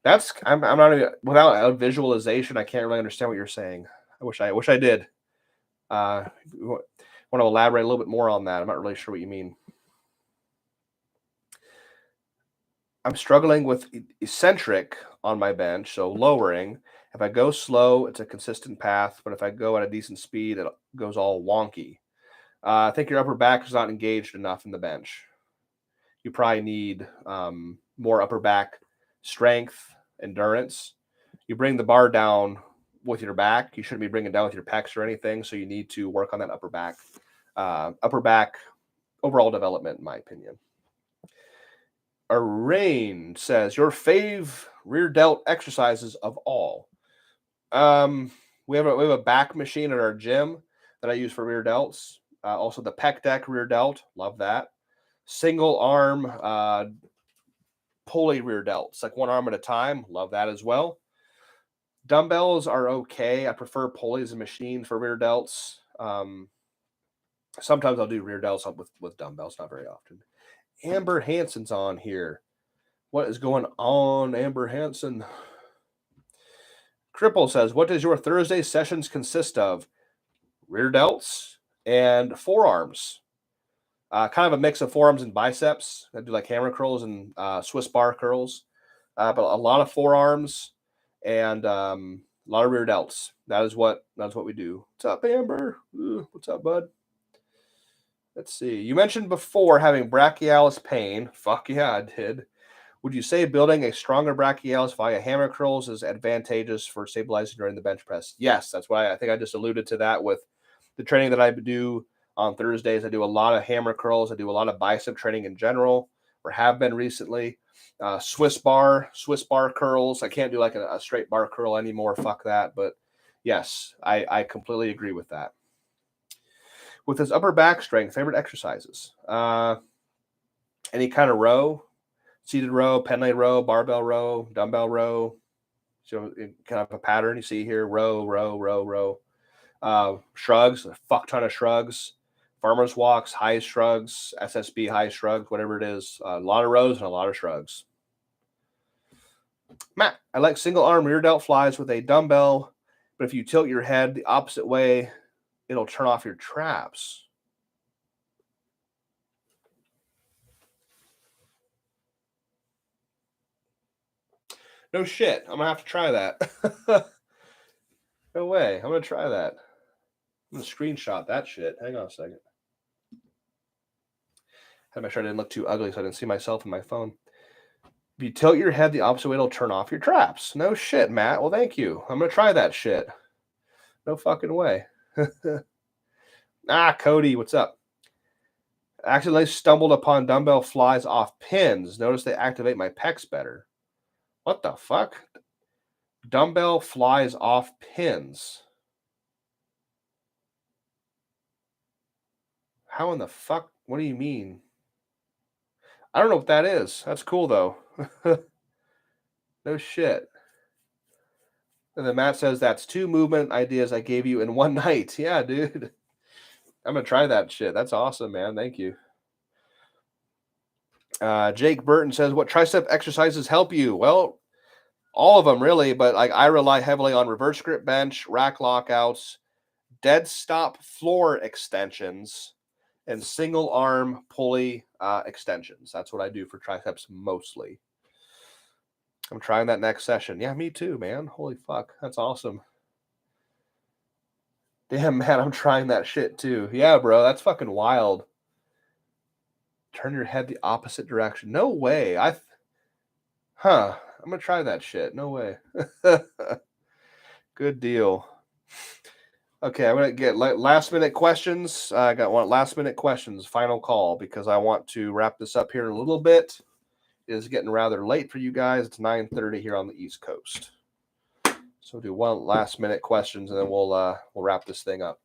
I'm not even, without a visualization. I can't really understand what you're saying. I wish I did. Want to elaborate a little bit more on that? I'm not really sure what you mean. I'm struggling with eccentric on my bench, so lowering. If I go slow, it's a consistent path, but if I go at a decent speed, it goes all wonky. I think your upper back is not engaged enough in the bench. You probably need more upper back strength, endurance. You bring the bar down with your back. You shouldn't be bringing it down with your pecs or anything, so you need to work on that upper back overall development, in my opinion. Rain says, your fave rear delt exercises of all. We have a back machine at our gym that I use for rear delts. Also the pec deck rear delt, love that. Single arm pulley rear delts, like one arm at a time, love that as well. Dumbbells are okay. I prefer pulleys and machines for rear delts. Sometimes I'll do rear delts with dumbbells, not very often. Amber Hanson's on here. What is going on, Amber Hanson? Cripple says, what does your Thursday sessions consist of? Rear delts and forearms. Kind of a mix of forearms and biceps. I do like hammer curls and Swiss bar curls. But a lot of forearms and a lot of rear delts. That's what we do. What's up, Amber? Ooh, what's up, bud? Let's see. You mentioned before having brachialis pain. Fuck yeah, I did. Would you say building a stronger brachialis via hammer curls is advantageous for stabilizing during the bench press? Yes, that's why I think I just alluded to that with the training that I do on Thursdays. I do a lot of hammer curls. I do a lot of bicep training in general. or have been recently. Swiss bar curls. I can't do like a straight bar curl anymore. Fuck that. But yes, I completely agree with that. With his upper back strength, favorite exercises. Any kind of row, seated row, pendlay row, barbell row, dumbbell row. So kind of a pattern you see here: row, row, row, row. Shrugs, a fuck ton of shrugs. Farmer's walks, high shrugs, SSB high shrugs, whatever it is. A lot of rows and a lot of shrugs. Matt, I like single arm rear delt flies with a dumbbell, but if you tilt your head the opposite way, it'll turn off your traps. No shit. I'm going to have to try that. No way. I'm going to try that. I'm going to screenshot that shit. Hang on a second. Had to make sure I didn't look too ugly so I didn't see myself in my phone. If you tilt your head the opposite way, it'll turn off your traps. No shit, Matt. Well, thank you. I'm going to try that shit. No fucking way. Cody, what's up? Accidentally stumbled upon dumbbell flies off pins. Notice they activate my pecs better. What the fuck? Dumbbell flies off pins. How in the fuck? What do you mean? I don't know what that is. That's cool, though. No shit. And then Matt says, that's 2 movement ideas I gave you in one night. Yeah, dude. I'm going to try that shit. That's awesome, man. Thank you. Jake Burton says, what tricep exercises help you? Well, all of them really, but like I rely heavily on reverse grip bench, rack lockouts, dead stop floor extensions, and single arm pulley extensions. That's what I do for triceps mostly. I'm trying that next session. Yeah, me too, man. Holy fuck. That's awesome. Damn, man, I'm trying that shit too. Yeah, bro, that's fucking wild. Turn your head the opposite direction. No way. I'm going to try that shit. No way. Good deal. Okay, I'm going to get last minute questions. I got one last minute questions, final call, because I want to wrap this up here in a little bit. It is getting rather late for you guys. It's 9:30 here on the East Coast. So we'll do one last minute questions and then we'll wrap this thing up.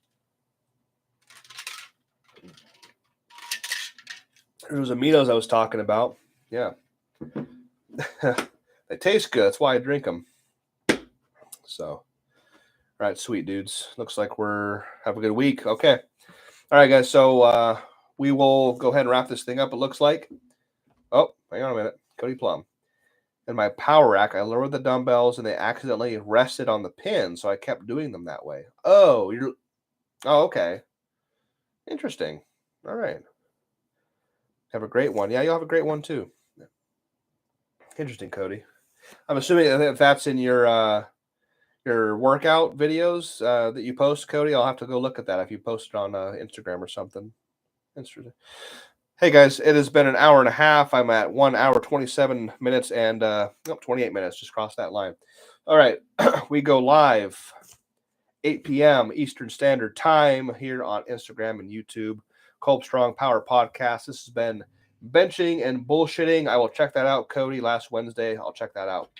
Those aminos I was talking about. Yeah. They taste good. That's why I drink them. So, all right, sweet dudes. Looks like have a good week. Okay. All right, guys. So we will go ahead and wrap this thing up. It looks like. Oh, hang on a minute. Cody Plum. In my power rack, I lowered the dumbbells and they accidentally rested on the pin, so I kept doing them that way. Oh, okay. Interesting. All right. Have a great one. Yeah, you'll have a great one too. Interesting, Cody. I'm assuming if that's in your workout videos that you post, Cody, I'll have to go look at that if you post it on Instagram or something. Interesting. Hey guys, it has been an hour and a half. I'm at 1 hour, 27 minutes and 28 minutes. Just crossed that line. All right. We go live 8 p.m. Eastern Standard Time here on Instagram and YouTube. Kolb Strong Power Podcast. This has been Benching and Bullshitting. I will check that out, Cody, last Wednesday. I'll check that out.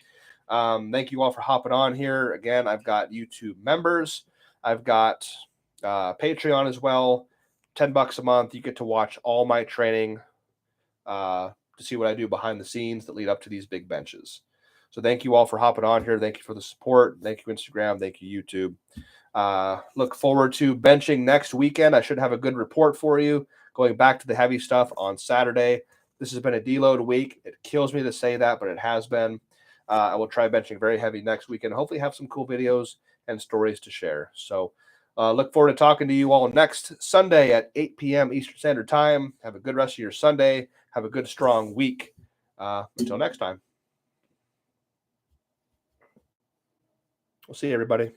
Thank you all for hopping on here. Again, I've got YouTube members. I've got Patreon as well. $10 a month. You get to watch all my training to see what I do behind the scenes that lead up to these big benches. So thank you all for hopping on here. Thank you for the support. Thank you, Instagram. Thank you, YouTube. Look forward to benching next weekend. I should have a good report for you. Going back to the heavy stuff on Saturday. This has been a deload week. It kills me to say that, but it has been. I will try benching very heavy next weekend. Hopefully have some cool videos and stories to share. So look forward to talking to you all next Sunday at 8 p.m. Eastern Standard Time. Have a good rest of your Sunday. Have a good, strong week. Until next time. We'll see you, everybody.